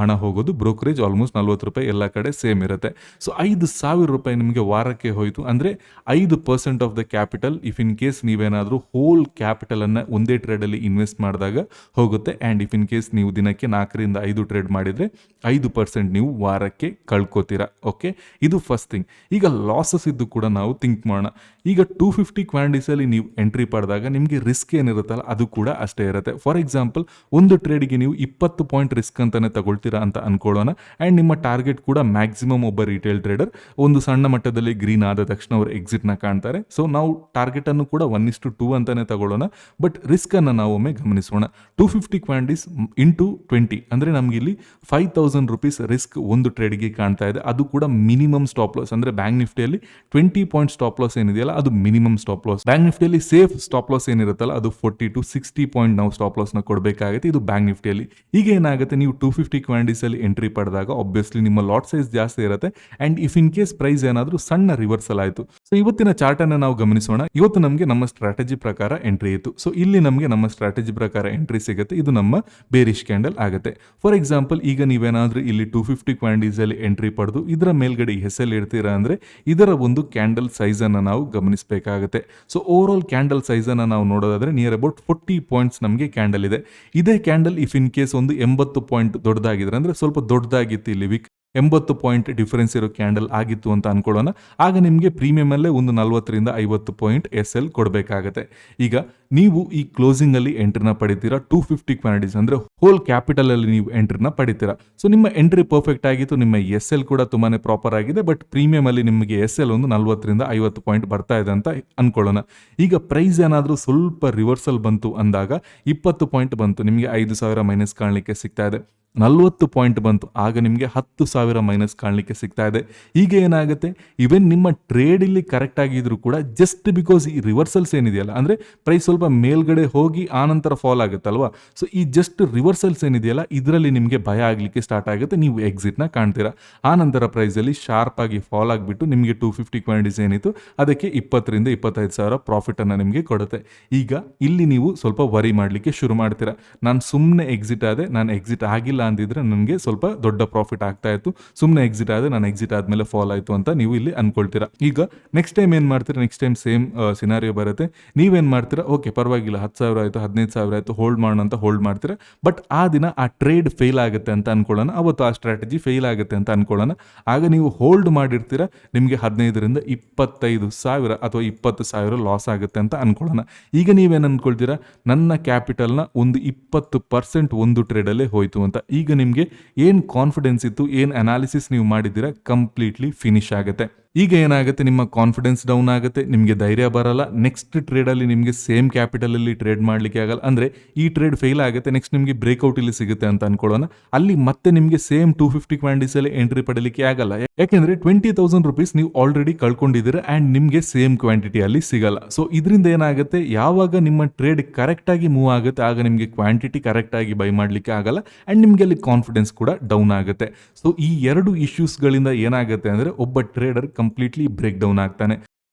ಹಣ ಹೋಗೋದು, ಬ್ರೋಕರೇಜ್ ಆಲ್ಮೋಸ್ಟ್ ₹40 ಎಲ್ಲ ಕಡೆ ಸೇಮ್ ಇರುತ್ತೆ. ಸೊ ₹5,000 ನಿಮಗೆ ವಾರಕ್ಕೆ ಹೋಯಿತು. ಅಂದರೆ 5% of the capital if in case ನೀವೇನಾದರೂ ಹೋಲ್ ಕ್ಯಾಪಿಟಲ್ ಅನ್ನ ಒಂದೇ ಟ್ರೇಡಲ್ಲಿ ಇನ್ವೆಸ್ಟ್ ಮಾಡಿದಾಗ ಹೋಗುತ್ತೆ. ಆ್ಯಂಡ್ ಇಫ್ ಇನ್ ಕೇಸ್ ನೀವು ದಿನಕ್ಕೆ 4ರಿಂದ 5 ಟ್ರೇಡ್ ಮಾಡಿದರೆ 5% ನೀವು ವಾರಕ್ಕೆ ಕಳ್ಕೊತೀರಾ. ಓಕೆ, ಇದು ಫಸ್ಟ್ ಥಿಂಗ್. ಈಗ ಲಾಸಸ್ ಇದ್ದು ಕೂಡ ನಾವು ಥಿಂಕ್ ಮಾಡೋಣ. ಈಗ 250 ಕ್ವಾಂಟಿಟಿಸಲ್ಲಿ ನೀವು ಎಂಟ್ರಿ ಪಡೆದಾಗ ನಿಮಗೆ ರಿಸ್ಕ್ ಏನಿರುತ್ತಲ್ಲ ಅದು ಕೂಡ ಅಷ್ಟೇ ಇರುತ್ತೆ. ಫಾರ್ ಎಕ್ಸಾಂಪಲ್ ಒಂದು ಟ್ರೇಡ್ಗೆ ನೀವು 20 ಪಾಯಿಂಟ್ ರಿಸ್ಕ್ ಅಂತಾನೆ ತಗೊಳ್ತೀರಾ ಅಂತ ಅನ್ಕೊಳ್ಳೋಣ. ಆ್ಯಂಡ್ ನಿಮ್ಮ ಟಾರ್ಗೆಟ್ ಕೂಡ ಮ್ಯಾಕ್ಸಿಮಮ್ ಒಬ್ಬ ರಿಟೇಲ್ ಟ್ರೇಡರ್ ಒಂದು ಸಣ್ಣ ಮಟ್ಟದಲ್ಲಿ ಗ್ರೀನ್ ಆದ ತಕ್ಷಣ ಅವರು ಎಕ್ಸಿಟ್ನ ಕಾಣ್ತಾರೆ. ಸೊ ನಾವು ಟಾರ್ಗೆಟ್ ಅನ್ನು ಕೂಡ 1:2 ಅಂತಾನೆ ತಗೊಳ್ಳೋಣ. ಬಟ್ ರಿಸ್ಕ್ ಅನ್ನು ನಾವು ಒಮ್ಮೆ ಗಮನಿಸೋಣ. 250 ಕ್ವಾಂಟಿಸ್ ಇಂಟು 20 ಅಂದರೆ ನಮ್ಗೆ ಇಲ್ಲಿ ₹5,000 ರಿಸ್ಕ್ ಒಂದು ಟ್ರೇಡ್ಗೆ ಕಾಣ್ತಾ ಇದೆ. ಅದು ಕೂಡ ಮಿನಿಮಮ್ ಸ್ಟಾಪ್ ಲಾಸ್. ಅಂದ್ರೆ ಬ್ಯಾಂಕ್ ನಿಫ್ಟಿಯಲ್ಲಿ 20 ಪಾಯಿಂಟ್ ಸ್ಟಾಪ್ ಲಾಸ್ ಏನಿದೆಯಲ್ಲ ಅದು ಮಿನಿಮಮ್ ಸ್ಟಾಪ್ ಲಾಸ್. ಬ್ಯಾಂಕ್ ನಿಫ್ಟಿಯಲ್ಲಿ ಸೇಫ್ ಸ್ಟಾಪ್ ಲಾಸ್ ಏನಿರುತ್ತಲ್ಲ ಅದು 40 to 60 ಪಾಯಿಂಟ್ ನಾವು ಸ್ಟಾಪ್ ಲಾಸ್ ನ ಕೊಡಬೇಕಾಗುತ್ತೆ. ಇದು ಬ್ಯಾಂಕ್ ನಿಫ್ಟಿಯಲ್ಲಿ. ಈಗ ಏನಾಗುತ್ತೆ, ನೀವು 250 ಕ್ವಾಂಟಿಸ್ ಅಲ್ಲಿ ಎಂಟ್ರಿ ಪಡೆದಾಗ ಆಬ್ವಿಯಸ್ಲಿ ನಿಮ್ಮ ಲಾಟ್ ಸೈಜ್ ಜಾಸ್ತಿ ಇರುತ್ತೆ. And if in case price ಏನಾದರೂ ಸಣ್ಣ ರಿವರ್ಸಲ್ ಆಯಿತು. ಸೊ ಇವತ್ತಿನ ಚಾರ್ಟ್ ಅನ್ನು ನಾವು ಗಮನಿಸೋಣ. ಇವತ್ತು ನಮಗೆ ನಮ್ಮ ಸ್ಟ್ರಾಟಜಿ ಪ್ರಕಾರ ಎಂಟ್ರಿ ಇತ್ತು. ಸೊ ಇಲ್ಲಿ ನಮಗೆ ನಮ್ಮ ಸ್ಟ್ರಾಟಜಿ ಪ್ರಕಾರ ಎಂಟ್ರಿ ಸಿಗುತ್ತೆ. ಇದು ನಮ್ಮ ಬೇರಿಶ್ ಕ್ಯಾಂಡಲ್ ಆಗುತ್ತೆ. ಫಾರ್ ಎಕ್ಸಾಂಪಲ್ ಈಗ ನೀವೇನಾದ್ರೂ ಇಲ್ಲಿ 250 ಕ್ವಾಂಟಿಸ್ ಅಲ್ಲಿ ಎಂಟ್ರಿ ಪಡೆದು ಇದರ ಮೇಲ್ಗಡೆ ಹೆಸರು ಇಡ್ತೀರಾ ಅಂದ್ರೆ ಇದರ ಒಂದು ಕ್ಯಾಂಡಲ್ ಸೈಜ್ ಅನ್ನ ನಾವು ಗಮನಿಸಬೇಕಾಗುತ್ತೆ. So over all candle size ಅನ್ನ ನಾವು ನೋಡೋದಾದ್ರೆ ನಿಯರ್ ಅಬೌಟ್ 40 ಪಾಯಿಂಟ್ಸ್ ನಮಗೆ ಕ್ಯಾಂಡಲ್ ಇದೆ. ಇದೇ ಕ್ಯಾಂಡಲ್ ಇಫ್ ಇನ್ ಕೇಸ್ ಒಂದು 80 ಪಾಯಿಂಟ್ ದೊಡ್ಡದಾಗಿದ್ರೆ ಅಂದ್ರೆ ಸ್ವಲ್ಪ ದೊಡ್ಡದಾಗಿತ್ತು ಇಲ್ಲಿ ವಿಕ್ 80 ಪಾಯಿಂಟ್ ಡಿಫರೆನ್ಸ್ ಇರೋ ಕ್ಯಾಂಡಲ್ ಆಗಿತ್ತು ಅಂತ ಅನ್ಕೊಳ್ಳೋಣ. ಆಗ ನಿಮಗೆ ಪ್ರೀಮಿಯಂ ಅಲ್ಲೇ ಒಂದು 40ರಿಂದ 50 ಪಾಯಿಂಟ್ SL ಕೊಡಬೇಕಾಗುತ್ತೆ. ಈಗ ನೀವು ಈ ಕ್ಲೋಸಿಂಗ್ ಅಲ್ಲಿ ಎಂಟ್ರಿನ ಪಡಿತೀರಾ. 250 ಕ್ವಾಂಟಿಟೀಸ್ ಅಂದ್ರೆ ಹೋಲ್ ಕ್ಯಾಪಿಟಲ್ ಅಲ್ಲಿ ನೀವು ಎಂಟ್ರಿನ ಪಡಿತೀರಾ. ಸೊ ನಿಮ್ಮ ಎಂಟ್ರಿ ಪರ್ಫೆಕ್ಟ್ ಆಗಿತ್ತು, ನಿಮ್ಮ SL ಕೂಡ ತುಂಬಾನೇ ಪ್ರಾಪರ್ ಆಗಿದೆ. ಬಟ್ ಪ್ರೀಮಿಯಂ ಅಲ್ಲಿ ನಿಮಗೆ SL ಒಂದು 40ರಿಂದ 50 ಪಾಯಿಂಟ್ ಬರ್ತಾ ಇದೆ ಅಂತ ಅನ್ಕೊಳ್ಳೋಣ. ಈಗ ಪ್ರೈಸ್ ಏನಾದರೂ ಸ್ವಲ್ಪ ರಿವರ್ಸಲ್ ಬಂತು ಅಂದಾಗ 20 ಪಾಯಿಂಟ್ ಬಂತು, ನಿಮಗೆ 5,000 ಮೈನಸ್ ಕಾಣಲಿಕ್ಕೆ ಸಿಗ್ತಾ ಇದೆ. 40 ಪಾಯಿಂಟ್ ಬಂತು, ಆಗ ನಿಮಗೆ 10,000 ಮೈನಸ್ ಕಾಣಲಿಕ್ಕೆ ಸಿಗ್ತಾ ಇದೆ. ಈಗ ಏನಾಗುತ್ತೆ, ಇವನ್ ನಿಮ್ಮ ಟ್ರೇಡ್ ಇಲ್ಲಿ ಕರೆಕ್ಟ್ ಆಗಿದ್ರು ಕೂಡ ಜಸ್ಟ್ ಬಿಕಾಸ್ ಈ ರಿವರ್ಸಲ್ಸ್ ಏನಿದೆಯಲ್ಲ, ಅಂದ್ರೆ ಪ್ರೈಸ್ ಸ್ವಲ್ಪ ಮೇಲ್ಗಡೆ ಹೋಗಿ ಆನಂತರ ಫಾಲ್ ಆಗುತ್ತಲ್ವಾ. ಸೊ ಈ ಜಸ್ಟ್ ರಿವರ್ಸಲ್ಸ್ ಏನಿದೆಯಲ್ಲ ಇದರಲ್ಲಿ ನಿಮಗೆ ಭಯ ಆಗಲಿಕ್ಕೆ ಸ್ಟಾರ್ಟ್ ಆಗುತ್ತೆ. ನೀವು ಎಕ್ಸಿಟ್ನ ಕಾಣ್ತೀರಾ. ಆನಂತರ ಪ್ರೈಸಲ್ಲಿ ಶಾರ್ಪ್ ಆಗಿ ಫಾಲ್ ಆಗಿಬಿಟ್ಟು ನಿಮಗೆ 250 ಕ್ವಾಂಟಿಟೀಸ್ ಏನಿತ್ತು ಅದಕ್ಕೆ 20,000ರಿಂದ 25,000 ಪ್ರಾಫಿಟ್ ಅನ್ನು ನಿಮಗೆ ಕೊಡುತ್ತೆ. ಈಗ ಇಲ್ಲಿ ನೀವು ಸ್ವಲ್ಪ ವರಿ ಮಾಡಲಿಕ್ಕೆ ಶುರು ಮಾಡ್ತೀರಾ. ನಾನು ಸುಮ್ಮನೆ ಎಕ್ಸಿಟ್ ಆದೆ, ನಾನು ಎಕ್ಸಿಟ್ ಆಗಿಲ್ಲ ಅಂದಿದ್ರೆ ನನಗೆ ಸ್ವಲ್ಪ ದೊಡ್ಡ ಪ್ರಾಫಿಟ್ ಆಗ್ತಾ ಇತ್ತು. ಸುಮ್ಮನೆ ಎಕ್ಸಿಟ್ ಆದ್ರೆ ನಾನು ಎಕ್ಸಿಟ್ ಆದ್ಮೇಲೆ ಫಾಲ್ ಆಯ್ತು ಅಂತ ನೀವು ಇಲ್ಲಿ ಅನ್ಕೊಳ್ತೀರಾ. ಈಗ ನೆಕ್ಸ್ಟ್ ಟೈಮ್ ಏನ್ ಮಾಡ್ತೀರಾ, ನೆಕ್ಸ್ಟ್ ಟೈಮ್ ಸೇಮ್ ಸಿನಾರಿಯೋ ಬರುತ್ತೆ. ನೀವೇನ್ ಮಾಡ್ತೀರಾ, ಓಕೆ ಪರವಾಗಿಲ್ಲ 10,000 ಆಯ್ತು 15,000 ಆಯ್ತು ಹೋಲ್ಡ್ ಮಾಡೋಣ ಅಂತ ಹೋಲ್ಡ್ ಮಾಡ್ತೀರಾ. ಬಟ್ ಆ ದಿನ ಆ ಟ್ರೇಡ್ ಫೇಲ್ ಆಗುತ್ತೆ ಅಂತ ಅನ್ಕೊಳ್ಳೋಣ, ಅವತ್ತು ಆ ಸ್ಟ್ರಾಟಜಿ ಫೇಲ್ ಆಗುತ್ತೆ ಅಂತ ಅನ್ಕೊಳ್ಳೋಣ. ಆಗ ನೀವು ಹೋಲ್ಡ್ ಮಾಡಿರ್ತೀರಾ, ನಿಮಗೆ 15ರಿಂದ 25,000 ಅಥವಾ 20,000 ಲಾಸ್ ಆಗುತ್ತೆ ಅಂತ ಅನ್ಕೊಳ್ಳೋಣ. ಈಗ ನೀವೇನು ಅನ್ಕೊಳ್ತೀರಾ, ನನ್ನ ಕ್ಯಾಪಿಟಲ್ನ ಒಂದು 20% ಒಂದು ಟ್ರೇಡಲ್ಲೇ ಹೋಯ್ತು ಅಂತ. ಈಗ ನಿಮಗೆ ಏನು ಕಾನ್ಫಿಡೆನ್ಸ್ ಇತ್ತು, ಏನು ಅನಾಲಿಸಿಸ್ ನೀವು ಮಾಡಿದ್ದೀರಾ, ಕಂಪ್ಲೀಟ್ಲಿ ಫಿನಿಶ್ ಆಗುತ್ತೆ. ಈಗ ಏನಾಗುತ್ತೆ, ನಿಮ್ಮ ಕಾನ್ಫಿಡೆನ್ಸ್ ಡೌನ್ ಆಗುತ್ತೆ, ನಿಮಗೆ ಧೈರ್ಯ ಬರಲ್ಲ. ನೆಕ್ಸ್ಟ್ ಟ್ರೇಡಲ್ಲಿ ನಿಮಗೆ ಸೇಮ್ ಕ್ಯಾಪಿಟಲಲ್ಲಿ ಟ್ರೇಡ್ ಮಾಡಲಿಕ್ಕೆ ಆಗಲ್ಲ. ಅಂದರೆ ಈ ಟ್ರೇಡ್ ಫೇಲ್ ಆಗುತ್ತೆ, ನೆಕ್ಸ್ಟ್ ನಿಮಗೆ ಬ್ರೇಕ್ಔಟ್ ಇಲ್ಲಿ ಸಿಗುತ್ತೆ ಅಂತ ಅನ್ಕೊಳ್ಳೋಣ. ಅಲ್ಲಿ ಮತ್ತೆ ನಿಮಗೆ ಸೇಮ್ 250 ಕ್ವಾಂಟಿಟೀಸಲ್ಲಿ ಎಂಟ್ರಿ ಪಡಲಿಕ್ಕೆ ಆಗಲ್ಲ. ಯಾಕೆಂದ್ರೆ 20,000 rupees ನೀವು ಆಲ್ರೆಡಿ ಕಳ್ಕೊಂಡಿದ್ದೀರಾ ಆ್ಯಂಡ್ ನಿಮಗೆ ಸೇಮ್ ಕ್ವಾಂಟಿಟಿಯಲ್ಲಿ ಸಿಗಲ್ಲ. ಸೊ ಇದರಿಂದ ಏನಾಗುತ್ತೆ, ಯಾವಾಗ ನಿಮ್ಮ ಟ್ರೇಡ್ ಕರೆಕ್ಟಾಗಿ ಮೂವ್ ಆಗುತ್ತೆ ಆಗ ನಿಮಗೆ ಕ್ವಾಂಟಿಟಿ ಕರೆಕ್ಟಾಗಿ ಬೈ ಮಾಡಲಿಕ್ಕೆ ಆಗಲ್ಲ ಆ್ಯಂಡ್ ನಿಮಗೆ ಅಲ್ಲಿ ಕಾನ್ಫಿಡೆನ್ಸ್ ಕೂಡ ಡೌನ್ ಆಗುತ್ತೆ. ಸೊ ಈ ಎರಡು ಇಶ್ಯೂಸ್ಗಳಿಂದ ಏನಾಗುತ್ತೆ ಅಂದರೆ ಒಬ್ಬ ಟ್ರೇಡರ್ ಕಂಪ್ಲೀಟ್ಲಿ ಬ್ರೇಕ್ ಡೌನ್ ಆಗ್ತಾನೆ.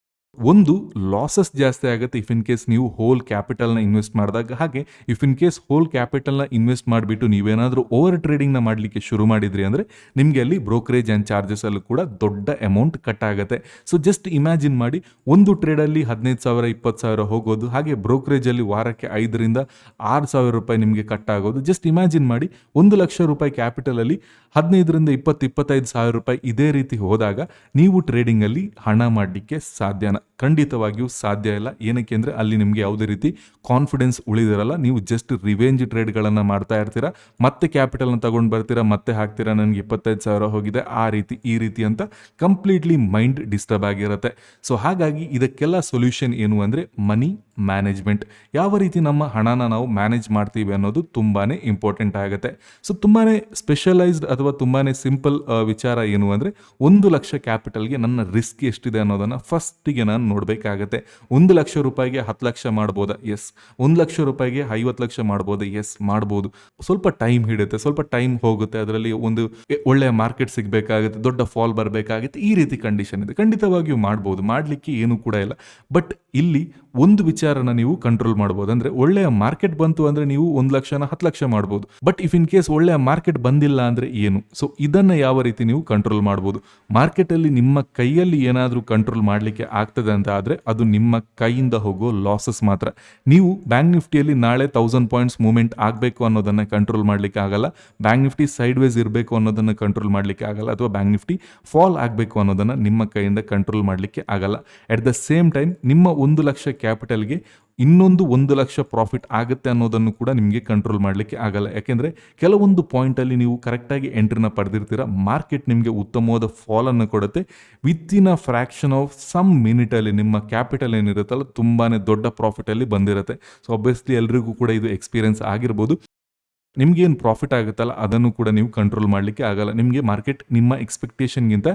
ಒಂದು ಲಾಸಸ್ ಜಾಸ್ತಿ ಆಗುತ್ತೆ ಇಫ್ ಇನ್ ಕೇಸ್ ನೀವು ಹೋಲ್ ಕ್ಯಾಪಿಟಲ್ನ ಇನ್ವೆಸ್ಟ್ ಮಾಡಿದಾಗ. ಹಾಗೆ ಇಫ್ ಇನ್ ಕೇಸ್ ಹೋಲ್ ಕ್ಯಾಪಿಟಲ್ನ ಇನ್ವೆಸ್ಟ್ ಮಾಡಿಬಿಟ್ಟು ನೀವೇನಾದರೂ ಓವರ್ ಟ್ರೇಡಿಂಗ್ನ ಮಾಡಲಿಕ್ಕೆ ಶುರು ಮಾಡಿದ್ರಿ ಅಂದರೆ ನಿಮಗೆ ಅಲ್ಲಿ ಬ್ರೋಕರೇಜ್ ಆ್ಯಂಡ್ ಚಾರ್ಜಸ್ ಅಲ್ಲೂ ಕೂಡ ದೊಡ್ಡ ಅಮೌಂಟ್ ಕಟ್ ಆಗುತ್ತೆ. ಸೊ ಜಸ್ಟ್ ಇಮ್ಯಾಜಿನ್ ಮಾಡಿ, ಒಂದು ಟ್ರೇಡಲ್ಲಿ 15,000 20,000 ಹೋಗೋದು, ಹಾಗೆ ಬ್ರೋಕರೇಜಲ್ಲಿ ವಾರಕ್ಕೆ 5,000 6,000 ರೂಪಾಯಿ ನಿಮಗೆ ಕಟ್ ಆಗೋದು. ಜಸ್ಟ್ ಇಮ್ಯಾಜಿನ್ ಮಾಡಿ, 1,00,000 ರೂಪಾಯಿ ಕ್ಯಾಪಿಟಲಲ್ಲಿ 15,000 25,000 ರೂಪಾಯಿ ಇದೇ ರೀತಿ ಹೋದಾಗ ನೀವು ಟ್ರೇಡಿಂಗಲ್ಲಿ ಹಣ ಮಾಡಲಿಕ್ಕೆ ಸಾಧ್ಯನಾ? ಖಂಡಿತವಾಗಿಯೂ ಸಾಧ್ಯ ಇಲ್ಲ. ಏನಕ್ಕೆ ಅಂದರೆ ಅಲ್ಲಿ ನಿಮಗೆ ಯಾವುದೇ ರೀತಿ ಕಾನ್ಫಿಡೆನ್ಸ್ ಉಳಿದಿರಲ್ಲ. ನೀವು ಜಸ್ಟ್ ರಿವೆಂಜ್ ಟ್ರೇಡ್ಗಳನ್ನು ಮಾಡ್ತಾ ಇರ್ತೀರಾ, ಮತ್ತೆ ಕ್ಯಾಪಿಟಲ್ನ ತಗೊಂಡು ಬರ್ತೀರಾ, ಮತ್ತೆ ಹಾಕ್ತೀರಾ, ನನಗೆ 25,000 ಹೋಗಿದೆ, ಆ ರೀತಿ ಈ ರೀತಿ ಅಂತ ಕಂಪ್ಲೀಟ್ಲಿ ಮೈಂಡ್ ಡಿಸ್ಟರ್ಬ್ ಆಗಿರುತ್ತೆ. ಸೊ ಹಾಗಾಗಿ ಇದಕ್ಕೆಲ್ಲ ಸೊಲ್ಯೂಷನ್ ಏನು ಅಂದರೆ ಮನಿ ಮ್ಯಾನೇಜ್ಮೆಂಟ್. ಯಾವ ರೀತಿ ನಮ್ಮ ಹಣನ ನಾವು ಮ್ಯಾನೇಜ್ ಮಾಡ್ತೀವಿ ಅನ್ನೋದು ತುಂಬಾ ಇಂಪಾರ್ಟೆಂಟ್ ಆಗುತ್ತೆ. ಸೊ ತುಂಬಾ ಸ್ಪೆಷಲೈಸ್ಡ್ ಅಥವಾ ತುಂಬಾ ಸಿಂಪಲ್ ವಿಚಾರ ಏನು ಅಂದರೆ, 1,00,000 ಕ್ಯಾಪಿಟಲ್ಗೆ ನನ್ನ ರಿಸ್ಕ್ ಎಷ್ಟಿದೆ ಅನ್ನೋದನ್ನು ಫಸ್ಟಿಗೆ ನಾನು ನೋಡಬೇಕಾಗತ್ತೆ. 1,00,000 ರೂಪಾಯಿಗೆ 10 ಲಕ್ಷ ಮಾಡ್ಬೋದಾ? ಎಸ್. 1,00,000 ರೂಪಾಯಿಗೆ 50 ಲಕ್ಷ ಮಾಡ್ಬೋದಾ? ಎಸ್, ಮಾಡ್ಬೋದು. ಸ್ವಲ್ಪ ಟೈಮ್ ಹಿಡಿಯುತ್ತೆ, ಸ್ವಲ್ಪ ಟೈಮ್ ಹೋಗುತ್ತೆ, ಅದರಲ್ಲಿ ಒಂದು ಒಳ್ಳೆಯ ಮಾರ್ಕೆಟ್ ಸಿಗಬೇಕಾಗುತ್ತೆ, ದೊಡ್ಡ ಫಾಲ್ ಬರಬೇಕಾಗುತ್ತೆ, ಈ ರೀತಿ ಕಂಡೀಷನ್ ಇದೆ. ಖಂಡಿತವಾಗಿಯೂ ಮಾಡ್ಬೋದು, ಮಾಡಲಿಕ್ಕೆ ಏನೂ ಕೂಡ ಇಲ್ಲ. ಬಟ್ ಇಲ್ಲಿ ಒಂದು ವಿಚಾರನ ನೀವು ಕಂಟ್ರೋಲ್ ಮಾಡ್ಬೋದು. ಅಂದರೆ ಒಳ್ಳೆಯ ಮಾರ್ಕೆಟ್ ಬಂತು ಅಂದರೆ ನೀವು 1,00,000ನ 10 ಲಕ್ಷ ಮಾಡ್ಬೋದು. ಬಟ್ ಇಫ್ ಇನ್ ಕೇಸ್ ಒಳ್ಳೆಯ ಮಾರ್ಕೆಟ್ ಬಂದಿಲ್ಲ ಅಂದರೆ ಏನು? ಸೊ ಇದನ್ನು ಯಾವ ರೀತಿ ನೀವು ಕಂಟ್ರೋಲ್ ಮಾಡ್ಬೋದು? ಮಾರ್ಕೆಟಲ್ಲಿ ನಿಮ್ಮ ಕೈಯಲ್ಲಿ ಏನಾದರೂ ಕಂಟ್ರೋಲ್ ಮಾಡಲಿಕ್ಕೆ ಆಗ್ತದೆ ಅಂತ ಆದರೆ ಅದು ನಿಮ್ಮ ಕೈಯಿಂದ ಹೋಗೋ ಲಾಸಸ್ ಮಾತ್ರ. ನೀವು ಬ್ಯಾಂಕ್ ನಿಫ್ಟಿಯಲ್ಲಿ ನಾಳೆ 1000 ಪಾಯಿಂಟ್ಸ್ ಮೂವ್ಮೆಂಟ್ ಆಗಬೇಕು ಅನ್ನೋದನ್ನು ಕಂಟ್ರೋಲ್ ಮಾಡಲಿಕ್ಕೆ ಆಗಲ್ಲ. ಬ್ಯಾಂಕ್ ನಿಫ್ಟಿ ಸೈಡ್ ವೇಸ್ ಇರಬೇಕು ಅನ್ನೋದನ್ನು ಕಂಟ್ರೋಲ್ ಮಾಡಲಿಕ್ಕೆ ಆಗಲ್ಲ. ಅಥವಾ ಬ್ಯಾಂಕ್ ನಿಫ್ಟಿ ಫಾಲ್ ಆಗಬೇಕು ಅನ್ನೋದನ್ನು ನಿಮ್ಮ ಕೈಯಿಂದ ಕಂಟ್ರೋಲ್ ಮಾಡಲಿಕ್ಕೆ ಆಗಲ್ಲ. ಅಟ್ ದ ಸೇಮ್ ಟೈಮ್ ನಿಮ್ಮ 1,00,000 ಕ್ಯಾಪಿಟಲ್ಗೆ ಇನ್ನೊಂದು 1,00,000 ಪ್ರಾಫಿಟ್ ಆಗುತ್ತೆ ಅನ್ನೋದನ್ನು ಕೂಡ ನಿಮಗೆ ಕಂಟ್ರೋಲ್ ಮಾಡಲಿಕ್ಕೆ ಆಗಲ್ಲ. ಯಾಕೆಂದರೆ ಕೆಲವೊಂದು ಪಾಯಿಂಟಲ್ಲಿ ನೀವು ಕರೆಕ್ಟಾಗಿ ಎಂಟ್ರಿನ ಪಡೆದಿರ್ತೀರ, ಮಾರ್ಕೆಟ್ ನಿಮಗೆ ಉತ್ತಮವಾದ ಫಾಲನ್ನು ಕೊಡುತ್ತೆ. Within a fraction of some ಮಿನಿಟಲ್ಲಿ ನಿಮ್ಮ ಕ್ಯಾಪಿಟಲ್ ಏನಿರುತ್ತಲ್ಲ ತುಂಬಾ ದೊಡ್ಡ ಪ್ರಾಫಿಟಲ್ಲಿ ಬಂದಿರುತ್ತೆ. ಸೊ ಆಬ್ವಿಯಸ್ಲಿ ಎಲ್ರಿಗೂ ಕೂಡ ಇದು ಎಕ್ಸ್ಪೀರಿಯನ್ಸ್ ಆಗಿರ್ಬೋದು. ನಿಮಗೇನು ಪ್ರಾಫಿಟ್ ಆಗುತ್ತಲ್ಲ ಅದನ್ನು ಕೂಡ ನೀವು ಕಂಟ್ರೋಲ್ ಮಾಡಲಿಕ್ಕೆ ಆಗಲ್ಲ. ನಿಮಗೆ ಮಾರ್ಕೆಟ್ ನಿಮ್ಮ ಎಕ್ಸ್ಪೆಕ್ಟೇಷನ್ಗಿಂತ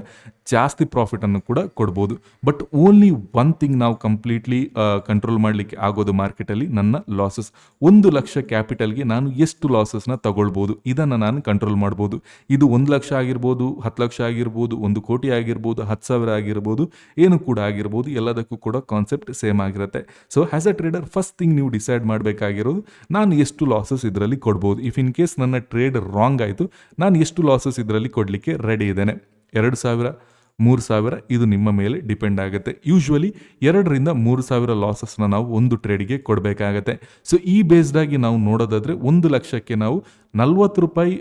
ಜಾಸ್ತಿ ಪ್ರಾಫಿಟನ್ನು ಕೂಡ ಕೊಡ್ಬೋದು. ಬಟ್ ಓನ್ಲಿ ಒನ್ ಥಿಂಗ್ ನಾವು ಕಂಪ್ಲೀಟ್ಲಿ ಕಂಟ್ರೋಲ್ ಮಾಡಲಿಕ್ಕೆ ಆಗೋದು ಮಾರ್ಕೆಟಲ್ಲಿ ನನ್ನ ಲಾಸಸ್. 1,00,000 ಕ್ಯಾಪಿಟಲ್ಗೆ ನಾನು ಎಷ್ಟು ಲಾಸಸ್ನ ತಗೊಳ್ಬೋದು ಇದನ್ನು ನಾನು ಕಂಟ್ರೋಲ್ ಮಾಡ್ಬೋದು. ಇದು 1,00,000 ಆಗಿರ್ಬೋದು, 10 ಲಕ್ಷ ಆಗಿರ್ಬೋದು, 1 ಕೋಟಿ ಆಗಿರ್ಬೋದು, 10,000 ಆಗಿರ್ಬೋದು, ಏನು ಕೂಡ ಆಗಿರ್ಬೋದು, ಎಲ್ಲದಕ್ಕೂ ಕೂಡ ಕಾನ್ಸೆಪ್ಟ್ ಸೇಮ್ ಆಗಿರುತ್ತೆ. So as a trader first thing ನೀವು ಡಿಸೈಡ್ ಮಾಡಬೇಕಾಗಿರೋದು, ನಾನು ಎಷ್ಟು ಲಾಸಸ್ ಇದರಲ್ಲಿ ಕೊಡ್ಬೋದು. ಇಫ್ ಇನ್ ಕೇಸ್ ನನ್ನ ಟ್ರೇಡ್ ರಾಂಗ್ ಆಯಿತು, ನಾನು ಎಷ್ಟು ಲಾಸಸ್ ಇದರಲ್ಲಿ ಕೊಡಲಿಕ್ಕೆ ರೆಡಿ ಇದ್ದೇನೆ. 2,000 3,000 ಇದು ನಿಮ್ಮ ಮೇಲೆ ಡಿಪೆಂಡ್ ಆಗುತ್ತೆ. ಯೂಶ್ವಲಿ 2,000 3,000 ಲಾಸಸ್ನ ನಾವು ಒಂದು ಟ್ರೇಡಿಗೆ ಕೊಡಬೇಕಾಗತ್ತೆ. ಸೊ ಈ ಬೇಸ್ಡಾಗಿ ನಾವು ನೋಡೋದಾದರೆ 1,00,000ಕ್ಕೆ ನಾವು 40 ರೂಪಾಯಿ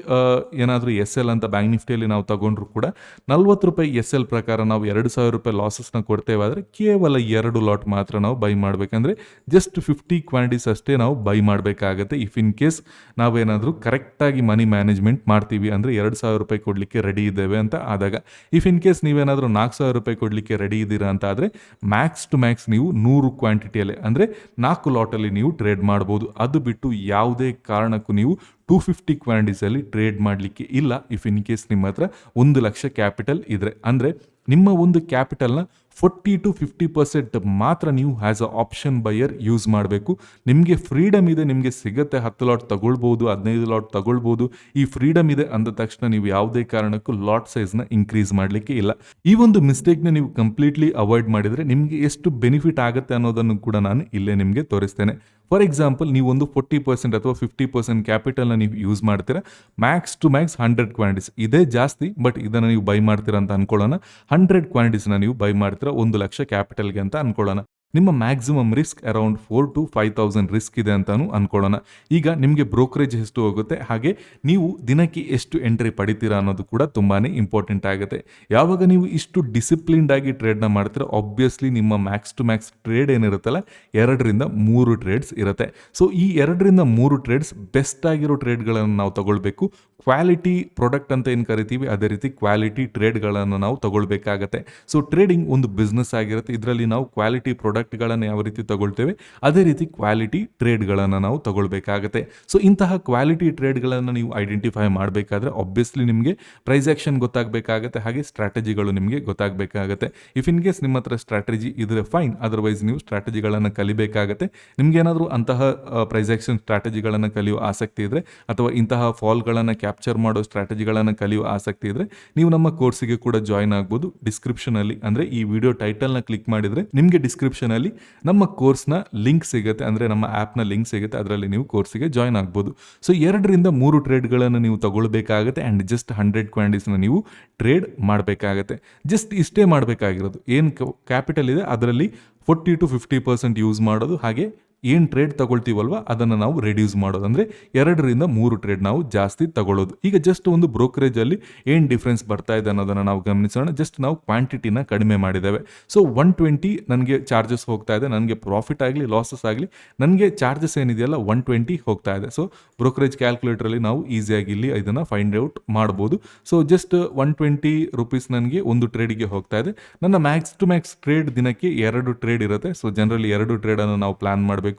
ಏನಾದರೂ SL ಅಂತ ಬ್ಯಾಂಕ್ ನಿಫ್ಟಿಯಲ್ಲಿ ನಾವು ತಗೊಂಡ್ರು ಕೂಡ 40 ರೂಪಾಯಿ SL ಪ್ರಕಾರ ನಾವು 2,000 ರೂಪಾಯಿ ಲಾಸಸ್ನ ಕೊಡ್ತೇವಾದರೆ ಕೇವಲ 2 ಲಾಟ್ ಮಾತ್ರ ನಾವು ಬೈ ಮಾಡಬೇಕಂದ್ರೆ ಜಸ್ಟ್ 50 ಕ್ವಾಂಟಿಟೀಸ್ ಅಷ್ಟೇ ನಾವು ಬೈ ಮಾಡಬೇಕಾಗತ್ತೆ. ಇಫ್ ಇನ್ ಕೇಸ್ ನಾವೇನಾದರೂ ಕರೆಕ್ಟಾಗಿ ಮನಿ ಮ್ಯಾನೇಜ್ಮೆಂಟ್ ಮಾಡ್ತೀವಿ ಅಂದರೆ 2,000 ರೂಪಾಯಿ ಕೊಡಲಿಕ್ಕೆ ರೆಡಿ ಇದ್ದೇವೆ ಅಂತ ಆದಾಗ. ಇಫ್ ಇನ್ ಕೇಸ್ ನೀವೇನಾದರೂ 4,000 ರೂಪಾಯಿ ಕೊಡಲಿಕ್ಕೆ ರೆಡಿ ಇದ್ದೀರಾ ಅಂತ ಆದರೆ ಮ್ಯಾಕ್ಸ್ ಟು ಮ್ಯಾಕ್ಸ್ ನೀವು 100 ಕ್ವಾಂಟಿಟಿಯಲ್ಲಿ ಅಂದರೆ 4 ಲಾಟಲ್ಲಿ ನೀವು ಟ್ರೇಡ್ ಮಾಡ್ಬೋದು. ಅದು ಬಿಟ್ಟು ಯಾವುದೇ ಕಾರಣಕ್ಕೂ ನೀವು 250 ಕ್ವಾಂಟಿಟೀಸಲ್ಲಿ ಟ್ರೇಡ್ ಮಾಡಲಿಕ್ಕೆ ಇಲ್ಲ. ಇಫ್ ಇನ್ ಕೇಸ್ ನಿಮ್ಮ ಹತ್ರ 1,00,000 ಕ್ಯಾಪಿಟಲ್ ಇದ್ದರೆ, ಅಂದರೆ ನಿಮ್ಮ ಒಂದು ಕ್ಯಾಪಿಟಲ್ನ 40 to 50% ಮಾತ್ರ ನೀವು as a option buyer use ಮಾಡಬೇಕು. ನಿಮಗೆ ಫ್ರೀಡಮ್ ಇದೆ, ನಿಮಗೆ ಸಿಗುತ್ತೆ, 10 ಲಾಟ್ ತಗೊಳ್ಬೋದು, 15 ಲಾಟ್ ತಗೊಳ್ಬೋದು. ಈ ಫ್ರೀಡಮ್ ಇದೆ ಅಂದ ತಕ್ಷಣ ನೀವು ಯಾವುದೇ ಕಾರಣಕ್ಕೂ ಲಾಟ್ ಸೈಜ್ನ ಇನ್ಕ್ರೀಸ್ ಮಾಡಲಿಕ್ಕೆ ಇಲ್ಲ. ಈ ಒಂದು ಮಿಸ್ಟೇಕ್ನ ನೀವು ಕಂಪ್ಲೀಟ್ಲಿ ಅವಾಯ್ಡ್ ಮಾಡಿದರೆ ನಿಮಗೆ ಎಷ್ಟು ಬೆನಿಫಿಟ್ ಆಗುತ್ತೆ ಅನ್ನೋದನ್ನು ಕೂಡ ನಾನು ಇಲ್ಲೇ ನಿಮಗೆ ತೋರಿಸ್ತೇನೆ. ಫಾರ್ ಎಕ್ಸಾಂಪಲ್, ನೀವು ಒಂದು 40% ಅಥವಾ 50% ಕ್ಯಾಪಿಟಲ್ನ ನೀವು ಯೂಸ್ ಮಾಡ್ತೀರಾ, ಮ್ಯಾಕ್ಸ್ ಟು ಮ್ಯಾಕ್ಸ್ 100 ಕ್ವಾಂಟಿಟೀಸ್ ಇದೇ ಜಾಸ್ತಿ. ಬಟ್ ಇದನ್ನು ನೀವು ಬೈ ಮಾಡ್ತೀರಾ ಅಂತ ಅನ್ಕೊಳ್ಳೋಣ. 100 ಕ್ವಾಂಟಿಟೀಸ್ನ ನೀವು ಬೈ ಮಾಡ್ತೀರಾ 1,00,000 ಕ್ಯಾಪಿಟಲ್ಗೆ ಅಂತ ಅನ್ಕೊಳ್ಳೋಣ. ನಿಮ್ಮ maximum risk around 4,000 to 5,000 risk ಇದೆ ಅಂತಾನು ಅನ್ಕೊಳ್ಳೋಣ. ಈಗ ನಿಮಗೆ ಬ್ರೋಕರೇಜ್ ಎಷ್ಟು ಹೋಗುತ್ತೆ, ಹಾಗೆ ನೀವು ದಿನಕ್ಕೆ ಎಷ್ಟು ಎಂಟ್ರಿ ಪಡಿತೀರಾ ಅನ್ನೋದು ಕೂಡ ತುಂಬಾ ಇಂಪಾರ್ಟೆಂಟ್ ಆಗುತ್ತೆ. ಯಾವಾಗ ನೀವು ಇಷ್ಟು ಡಿಸಿಪ್ಲಿನ್ಡ್ ಆಗಿ ಟ್ರೇಡ್ನ ಮಾಡ್ತೀರಾ, ಆಬ್ವಿಯಸ್ಲಿ ನಿಮ್ಮ ಮ್ಯಾಕ್ಸ್ ಟು ಮ್ಯಾಕ್ಸ್ ಟ್ರೇಡ್ ಏನಿರುತ್ತಲ್ಲ 2ರಿಂದ 3 ಟ್ರೇಡ್ಸ್ ಇರುತ್ತೆ. ಸೊ ಈ 2ರಿಂದ 3 ಟ್ರೇಡ್ಸ್ ಬೆಸ್ಟ್ ಆಗಿರೋ ಟ್ರೇಡ್ಗಳನ್ನು ನಾವು ತಗೊಳ್ಬೇಕು. ಕ್ವಾಲಿಟಿ ಪ್ರಾಡಕ್ಟ್ ಅಂತ ಏನು ಕರಿತೀವಿ ಅದೇ ರೀತಿ ಕ್ವಾಲಿಟಿ ಟ್ರೇಡ್ಗಳನ್ನು ನಾವು ತಗೊಳ್ಬೇಕಾಗತ್ತೆ. ಸೊ ಟ್ರೇಡಿಂಗ್ ಒಂದು ಬಿಸ್ನೆಸ್ ಆಗಿರುತ್ತೆ. ಇದರಲ್ಲಿ ನಾವು ಕ್ವಾಲಿಟಿ ಪ್ರಾಡಕ್ಟ್ ಪ್ರಾಡಕ್ಟ್ಗಳನ್ನು ಯಾವ ರೀತಿ ತಗೊಳ್ತೇವೆ ಅದೇ ರೀತಿ ಕ್ವಾಲಿಟಿ ಟ್ರೇಡ್ಗಳನ್ನು ನಾವು ತಗೊಳ್ಬೇಕಾಗತ್ತೆ. ಸೊ ಇಂತಹ ಕ್ವಾಲಿಟಿ ಟ್ರೇಡ್ಗಳನ್ನು ನೀವು ಐಡೆಂಟಿಫೈ ಮಾಡಬೇಕಾದ್ರೆ ಆಬ್ವಿಯಸ್ಲಿ ನಿಮಗೆ ಪ್ರೈಸ್ ಆಕ್ಷನ್ ಗೊತ್ತಾಗಬೇಕಾಗತ್ತೆ, ಹಾಗೆ ಸ್ಟ್ರಾಟಜಿಗಳು ನಿಮಗೆ ಗೊತ್ತಾಗಬೇಕಾಗತ್ತೆ. ಇಫ್ ಇನ್ ಕೇಸ್ ನಿಮ್ಮ ಹತ್ರ ಸ್ಟ್ರಾಟಜಿ ಇದ್ರೆ ಫೈನ್, ಅದರ್ವೈಸ್ ನೀವು ಸ್ಟ್ರಾಟಜಿಗಳನ್ನು ಕಲಿಬೇಕಾಗತ್ತೆ. ನಿಮ್ಗೆ ಏನಾದರೂ ಅಂತಹ ಪ್ರೈಸ್ ಆಕ್ಷನ್ ಸ್ಟ್ರಾಟಜಿಗಳನ್ನು ಕಲಿಯುವ ಆಸಕ್ತಿ ಇದ್ರೆ ಅಥವಾ ಇಂತಹ ಫಾಲ್ಗಳನ್ನು ಕ್ಯಾಪ್ಚರ್ ಮಾಡೋ ಸ್ಟ್ರಾಟಜಿಗಳನ್ನು ಕಲಿಯುವ ಆಸಕ್ತಿ ಇದ್ರೆ ನೀವು ನಮ್ಮ ಕೋರ್ಸಿಗೆ ಕೂಡ ಜಾಯ್ನ್ ಆಗ್ಬೋದು. ಡಿಸ್ಕ್ರಿಪ್ಷನ್ ಅಲ್ಲಿ ಅಂದ್ರೆ ಈ ವಿಡಿಯೋ ಟೈಟಲ್ ನ ಕ್ಲಿಕ್ ಮಾಡಿದ್ರೆ ನಿಮಗೆ ಡಿಸ್ಕ್ರಿಪ್ಷನ್ ಅಲ್ಲಿ ನಮ್ಮ ಕೋರ್ಸ್ ನ ಲಿಂಕ್ ಸಿಗುತ್ತೆ, ಅಂದ್ರೆ ನಮ್ಮ ಆಪ್ ನ ಲಿಂಕ್ ಸಿಗುತ್ತೆ, ಅದರಲ್ಲಿ ನೀವು ಕೋರ್ಸಿಗೆ ಜಾಯ್ನ್ ಆಗ್ಬೋದು. ಸೊ 2ರಿಂದ 3 ಟ್ರೇಡ್ಗಳನ್ನು ನೀವು ತಗೊಳ್ಬೇಕಾಗುತ್ತೆ ಅಂಡ್ ಜಸ್ಟ್ 100 ಕ್ವಾಂಡಿಸ್ ನ ನೀವು ಟ್ರೇಡ್ ಮಾಡಬೇಕಾಗತ್ತೆ. ಜಸ್ಟ್ ಇಷ್ಟೇ ಮಾಡಬೇಕಾಗಿರೋದು. ಏನು ಕ್ಯಾಪಿಟಲ್ ಇದೆ ಅದರಲ್ಲಿ 40 to 50% ಯೂಸ್ ಮಾಡೋದು, ಹಾಗೆ ಏನು ಟ್ರೇಡ್ ತಗೊಳ್ತೀವಲ್ವ ಅದನ್ನು ನಾವು ರೆಡ್ಯೂಸ್ ಮಾಡೋದು, ಅಂದರೆ 2ರಿಂದ 3 ಟ್ರೇಡ್ ನಾವು ಜಾಸ್ತಿ ತಗೊಳ್ಳೋದು. ಈಗ ಜಸ್ಟ್ ಒಂದು ಬ್ರೋಕರೇಜಲ್ಲಿ ಏನು ಡಿಫ್ರೆನ್ಸ್ ಬರ್ತಾ ಇದೆ ಅನ್ನೋದನ್ನು ನಾವು ಗಮನಿಸೋಣ. ಜಸ್ಟ್ ನಾವು ಕ್ವಾಂಟಿಟಿನ ಕಡಿಮೆ ಮಾಡಿದ್ದೇವೆ. ಸೊ 120 ನನಗೆ ಚಾರ್ಜಸ್ ಹೋಗ್ತಾ ಇದೆ, ನನಗೆ ಪ್ರಾಫಿಟ್ ಆಗಲಿ ಲಾಸಸ್ ಆಗಲಿ ನನಗೆ ಚಾರ್ಜಸ್ ಏನಿದೆಯಲ್ಲ 120 ಹೋಗ್ತಾ ಇದೆ. ಸೊ ಬ್ರೋಕರೇಜ್ ಕ್ಯಾಲ್ಕುಲೇಟರಲ್ಲಿ ನಾವು ಈಸಿಯಾಗಿ ಇಲ್ಲಿ ಇದನ್ನು ಫೈಂಡ್ ಔಟ್ ಮಾಡ್ಬೋದು. ಸೊ ಜಸ್ಟ್ 120 ರುಪೀಸ್ ನನಗೆ ಒಂದು ಟ್ರೇಡಿಗೆ ಹೋಗ್ತಾ ಇದೆ. ನನ್ನ ಮ್ಯಾಕ್ಸ್ ಟು ಮ್ಯಾಕ್ಸ್ ಟ್ರೇಡ್ ದಿನಕ್ಕೆ 2 ಟ್ರೇಡ್ ಇರುತ್ತೆ. ಸೊ ಜನರಲಿ 2 ಟ್ರೇಡನ್ನು ನಾವು ಪ್ಲಾನ್ ಮಾಡಬೇಕು.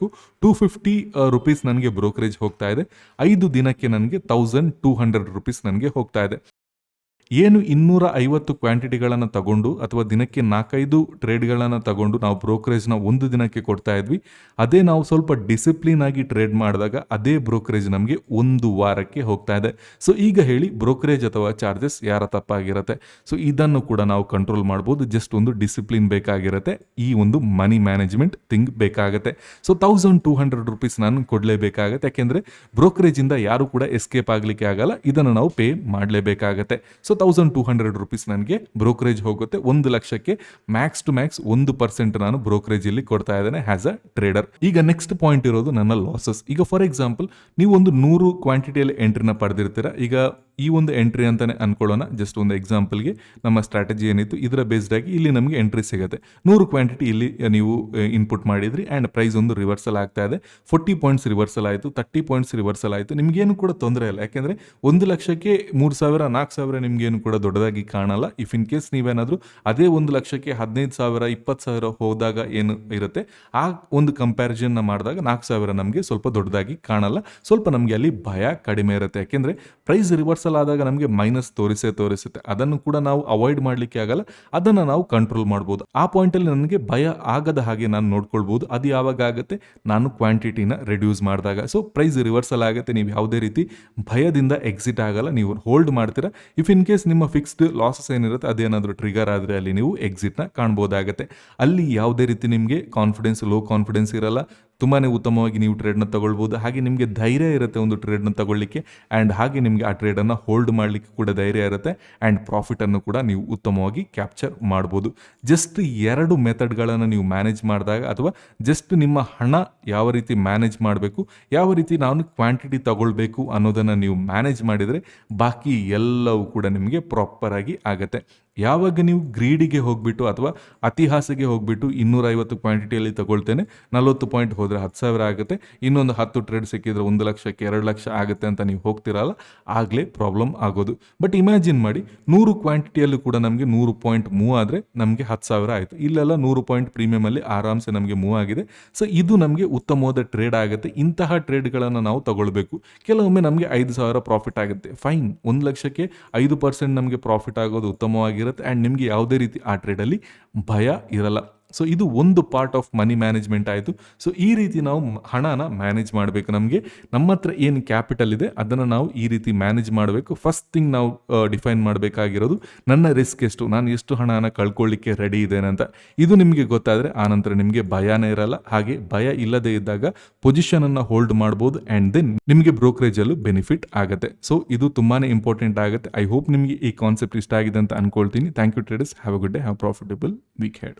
250 ರುಪೀಸ್ ನನಗೆ ಬ್ರೋಕರೇಜ್ ಹೋಗ್ತಾ ಇದೆ. 5 ದಿನಕ್ಕೆ ನನಗೆ 1200 ರುಪೀಸ್ ನನಗೆ ಹೋಗ್ತಾ ಇದೆ. ಏನು 250 ಕ್ವಾಂಟಿಟಿಗಳನ್ನು ತಗೊಂಡು ಅಥವಾ ದಿನಕ್ಕೆ 4-5 ಟ್ರೇಡ್ಗಳನ್ನು ತಗೊಂಡು ನಾವು ಬ್ರೋಕರೇಜ್ನ ಒಂದು ದಿನಕ್ಕೆ ಕೊಡ್ತಾ ಇದ್ವಿ, ಅದೇ ನಾವು ಸ್ವಲ್ಪ ಡಿಸಿಪ್ಲಿನ್ ಆಗಿ ಟ್ರೇಡ್ ಮಾಡಿದಾಗ ಅದೇ ಬ್ರೋಕರೇಜ್ ನಮಗೆ ಒಂದು ವಾರಕ್ಕೆ ಹೋಗ್ತಾ ಇದೆ. ಸೊ ಈಗ ಹೇಳಿ ಬ್ರೋಕರೇಜ್ ಅಥವಾ ಚಾರ್ಜಸ್ ಯಾರ ತಪ್ಪಾಗಿರುತ್ತೆ? ಸೊ ಇದನ್ನು ಕೂಡ ನಾವು ಕಂಟ್ರೋಲ್ ಮಾಡ್ಬೋದು. ಜಸ್ಟ್ ಒಂದು ಡಿಸಿಪ್ಲಿನ್ ಬೇಕಾಗಿರುತ್ತೆ, ಈ ಒಂದು ಮನಿ ಮ್ಯಾನೇಜ್ಮೆಂಟ್ ಥಿಂಗ್ ಬೇಕಾಗುತ್ತೆ. ಸೊ 1200 ರುಪೀಸ್ ನಾನು ಕೊಡಲೇಬೇಕಾಗತ್ತೆ, ಯಾಕೆಂದರೆ ಬ್ರೋಕರೇಜಿಂದ ಯಾರು ಕೂಡ ಎಸ್ಕೇಪ್ ಆಗಲಿಕ್ಕೆ ಆಗಲ್ಲ, ಇದನ್ನು ನಾವು ಪೇ ಮಾಡಲೇಬೇಕಾಗತ್ತೆ. ಸೊ 1200 ರುಪೀಸ್ ನನಗೆ ಬ್ರೋಕರೇಜ್ ಹೋಗುತ್ತೆ. 1 ಲಕ್ಷಕ್ಕೆ ಮ್ಯಾಕ್ಸ್ ಟು ಮ್ಯಾಕ್ಸ್ 1% ನಾನು ಬ್ರೋಕರೇಜ್ ಇಲ್ಲಿ ಕೊಡ್ತಾ ಇದ್ದೇನೆ ಆಸ್ ಅ ಟ್ರೇಡರ್. ಈಗ ನೆಕ್ಸ್ಟ್ ಪಾಯಿಂಟ್ ಇರೋದು ನನ್ನ ಲಾಸಸ್. ಈಗ ಫಾರ್ ಎಕ್ಸಾಂಪಲ್ ನೀವು ಒಂದು 100 ಕ್ವಾಂಟಿಟಿಯಲ್ಲಿ ಎಂಟ್ರಿನ ಪಡೆದಿರ್ತೀರ. ಈಗ ಈ ಒಂದು ಎಂಟ್ರಿ ಅಂತಾನೆ ಅನ್ಕೊಳ್ಳೋಣ, ಜಸ್ಟ್ ಒಂದು ಎಕ್ಸಾಂಪಲ್ಗೆ ನಮ್ಮ ಸ್ಟ್ರಾಟಜಿ ಏನಿತ್ತು ಇದರ ಬೇಸ್ಡ್ ಆಗಿ ಇಲ್ಲಿ ನಮಗೆ ಎಂಟ್ರಿ ಸಿಗುತ್ತೆ. 100 ಕ್ವಾಂಟಿಟಿ ಇಲ್ಲಿ ನೀವು ಇನ್ಪುಟ್ ಮಾಡಿದ್ರಿ ಆ್ಯಂಡ್ ಪ್ರೈಸ್ ಒಂದು ರಿವರ್ಸಲ್ ಆಗ್ತಾ ಇದೆ. 40 ಪಾಯಿಂಟ್ಸ್ ರಿವರ್ಸಲ್ ಆಯಿತು, 30 ಪಾಯಿಂಟ್ಸ್ ರಿವರ್ಸಲ್ ಆಯಿತು. ನಿಮಗೇನು ಕೂಡ ತೊಂದರೆ ಇಲ್ಲ, ಯಾಕೆಂದರೆ 1 ಲಕ್ಷಕ್ಕೆ 3000 4000 ನಿಮಗೇನು ಕೂಡ ದೊಡ್ಡದಾಗಿ ಕಾಣಲ್ಲ. ಇಫ್ ಇನ್ ಕೇಸ್ ನೀವೇನಾದರೂ ಅದೇ 1 ಲಕ್ಷಕ್ಕೆ 15,000 20,000 ಹೋದಾಗ ಏನು ಇರುತ್ತೆ ಆ ಒಂದು ಕಂಪ್ಯಾರಿಸನ್ನ ಮಾಡಿದಾಗ 4,000 ನಮಗೆ ಸ್ವಲ್ಪ ದೊಡ್ಡದಾಗಿ ಕಾಣಲ್ಲ, ಸ್ವಲ್ಪ ನಮಗೆ ಅಲ್ಲಿ ಭಯ ಕಡಿಮೆ ಇರುತ್ತೆ. ಯಾಕೆಂದರೆ ಪ್ರೈಸ್ ರಿವರ್ಸಲ್ ಆದಾಗ ನಮಗೆ ಮೈನಸ್ ತೋರಿಸುತ್ತೆ. ಅದನ್ನು ಕೂಡ ನಾವು ಅವಾಯ್ಡ್ ಮಾಡಲಿಕ್ಕೆ ಆಗಲ್ಲ, ಅದನ್ನು ನಾವು ಕಂಟ್ರೋಲ್ ಮಾಡ್ಬೋದು. ಆ ಪಾಯಿಂಟಲ್ಲಿ ನನಗೆ ಭಯ ಆಗದ ಹಾಗೆ ನಾನು ನೋಡ್ಕೊಳ್ಬೋದು. ಅದು ಯಾವಾಗ ಆಗುತ್ತೆ? ನಾನು ಕ್ವಾಂಟಿಟಿನ ರೆಡ್ಯೂಸ್ ಮಾಡಿದಾಗ. ಸೊ ಪ್ರೈಸ್ ರಿವರ್ಸಲ್ ಆಗುತ್ತೆ, ನೀವು ಯಾವುದೇ ರೀತಿ ಭಯದಿಂದ ಎಕ್ಸಿಟ್ ಆಗಲ್ಲ, ನೀವು ಹೋಲ್ಡ್ ಮಾಡ್ತೀರಾ. ಇಫ್ ಇನ್ ಕೇಸ್ ನಿಮ್ಮ ಫಿಕ್ಸ್ಡ್ ಲಾಸಸ್ ಏನಿರುತ್ತೆ ಅದೇನಾದರೂ ಟ್ರಿಗರ್ ಆದರೆ ಅಲ್ಲಿ ನೀವು ಎಕ್ಸಿಟ್ನ ಕಾಣ್ಬೋದಾಗತ್ತೆ. ಅಲ್ಲಿ ಯಾವುದೇ ರೀತಿ ನಿಮಗೆ ಲೋ ಕಾನ್ಫಿಡೆನ್ಸ್ ಇರಲ್ಲ, ತುಂಬಾ ಉತ್ತಮವಾಗಿ ನೀವು ಟ್ರೇಡ್ನ ತಗೊಳ್ಬೋದು. ಹಾಗೆ ನಿಮಗೆ ಧೈರ್ಯ ಇರುತ್ತೆ ಒಂದು ಟ್ರೇಡ್ನ ತಗೊಳ್ಳಿಕ್ಕೆ, ಆ್ಯಂಡ್ ಹಾಗೆ ನಿಮಗೆ ಆ ಟ್ರೇಡನ್ನು ಹೋಲ್ಡ್ ಮಾಡಲಿಕ್ಕೆ ಕೂಡ ಧೈರ್ಯ ಇರುತ್ತೆ, ಆ್ಯಂಡ್ ಪ್ರಾಫಿಟನ್ನು ಕೂಡ ನೀವು ಉತ್ತಮವಾಗಿ ಕ್ಯಾಪ್ಚರ್ ಮಾಡ್ಬೋದು. ಜಸ್ಟ್ 2 ಮೆಥಡ್ಗಳನ್ನು ನೀವು ಮ್ಯಾನೇಜ್ ಮಾಡಿದಾಗ, ಅಥವಾ ಜಸ್ಟ್ ನಿಮ್ಮ ಹಣ ಯಾವ ರೀತಿ ಮ್ಯಾನೇಜ್ ಮಾಡಬೇಕು, ಯಾವ ರೀತಿ ನಾನು ಕ್ವಾಂಟಿಟಿ ತಗೊಳ್ಬೇಕು ಅನ್ನೋದನ್ನು ನೀವು ಮ್ಯಾನೇಜ್ ಮಾಡಿದರೆ ಬಾಕಿ ಎಲ್ಲವೂ ಕೂಡ ನಿಮಗೆ ಪ್ರಾಪರಾಗಿ ಆಗುತ್ತೆ. ಯಾವಾಗ ನೀವು ಗ್ರೀಡಿಗೆ ಹೋಗ್ಬಿಟ್ಟು ಅಥವಾ ಅತಿಹಾಸಗೆ ಹೋಗ್ಬಿಟ್ಟು 250 ಕ್ವಾಂಟಿಟಿಯಲ್ಲಿ ತಗೊಳ್ತೇನೆ, 40 ಪಾಯಿಂಟ್ ಹೋದರೆ 10,000 ಆಗುತ್ತೆ, ಇನ್ನೊಂದು 10 ಟ್ರೇಡ್ ಸಿಕ್ಕಿದ್ರೆ 1 ಲಕ್ಷಕ್ಕೆ 2 ಲಕ್ಷ ಆಗುತ್ತೆ ಅಂತ ನೀವು ಹೋಗ್ತಿರಲ್ಲ, ಆಗಲೇ ಪ್ರಾಬ್ಲಮ್ ಆಗೋದು. ಬಟ್ ಇಮ್ಯಾಜಿನ್ ಮಾಡಿ 100 ಕ್ವಾಂಟಿಟಿಯಲ್ಲೂ ಕೂಡ ನಮಗೆ 100 ಪಾಯಿಂಟ್ ಮೂವ್ ಆದರೆ ನಮಗೆ 10,000 ಆಯಿತು. ಇಲ್ಲೆಲ್ಲ 100 ಪಾಯಿಂಟ್ ಪ್ರೀಮಿಯಮಲ್ಲಿ ಆರಾಮ್ಸೆ ನಮಗೆ ಮೂವ್ ಆಗಿದೆ. ಸೊ ಇದು ನಮಗೆ ಉತ್ತಮವಾದ ಟ್ರೇಡ್ ಆಗುತ್ತೆ. ಇಂತಹ ಟ್ರೇಡ್ಗಳನ್ನು ನಾವು ತಗೊಳ್ಬೇಕು. ಕೆಲವೊಮ್ಮೆ ನಮಗೆ 5,000 ಪ್ರಾಫಿಟ್ ಆಗುತ್ತೆ, ಫೈನ್. 1 ಲಕ್ಷಕ್ಕೆ 5% ನಮಗೆ ಪ್ರಾಫಿಟ್ ಆಗೋದು ಉತ್ತಮವಾಗಿರುತ್ತೆ, ಆ್ಯಂಡ್ ನಿಮಗೆ ಯಾವುದೇ ರೀತಿ ಆ ಟ್ರೇಡಲ್ಲಿ ಭಯ ಇರಲ್ಲ. ಸೊ ಇದು ಒಂದು ಪಾರ್ಟ್ ಆಫ್ ಮನಿ ಮ್ಯಾನೇಜ್ಮೆಂಟ್ ಆಯಿತು. ಸೊ ಈ ರೀತಿ ನಾವು ಹಣನ ಮ್ಯಾನೇಜ್ ಮಾಡಬೇಕು. ನಮ್ಮ ಹತ್ರ ಏನು ಕ್ಯಾಪಿಟಲ್ ಇದೆ ಅದನ್ನು ನಾವು ಈ ರೀತಿ ಮ್ಯಾನೇಜ್ ಮಾಡಬೇಕು. ಫಸ್ಟ್ ಥಿಂಗ್ ನಾವು ಡಿಫೈನ್ ಮಾಡಬೇಕಾಗಿರೋದು ನನ್ನ ರಿಸ್ಕ್ ಎಷ್ಟು, ನಾನು ಎಷ್ಟು ಹಣನ ಕಳ್ಕೊಳ್ಳಿಕ್ಕೆ ರೆಡಿ ಇದ್ದೇನೆ ಅಂತ. ಇದು ನಿಮಗೆ ಗೊತ್ತಾದರೆ ಆನಂತರ ನಿಮಗೆ ಭಯನೇ ಇರಲ್ಲ. ಹಾಗೆ ಭಯ ಇಲ್ಲದೆ ಇದ್ದಾಗ ಪೊಸಿಷನನ್ನು ಹೋಲ್ಡ್ ಮಾಡ್ಬೋದು, ಆ್ಯಂಡ್ ದೆನ್ ನಿಮಗೆ ಬ್ರೋಕರೇಜಲ್ಲೂ ಬೆನಿಫಿಟ್ ಆಗುತ್ತೆ. ಸೊ ಇದು ತುಂಬಾ ಇಂಪಾರ್ಟೆಂಟ್ ಆಗುತ್ತೆ. ಐ ಹೋಪ್ ನಿಮಗೆ ಈ ಕಾನ್ಸೆಪ್ಟ್ ಇಷ್ಟ ಆಗಿದೆ ಅಂತ ಅನ್ಕೊಳ್ತೀನಿ. Thank you traders, have a good day, have profitable week head.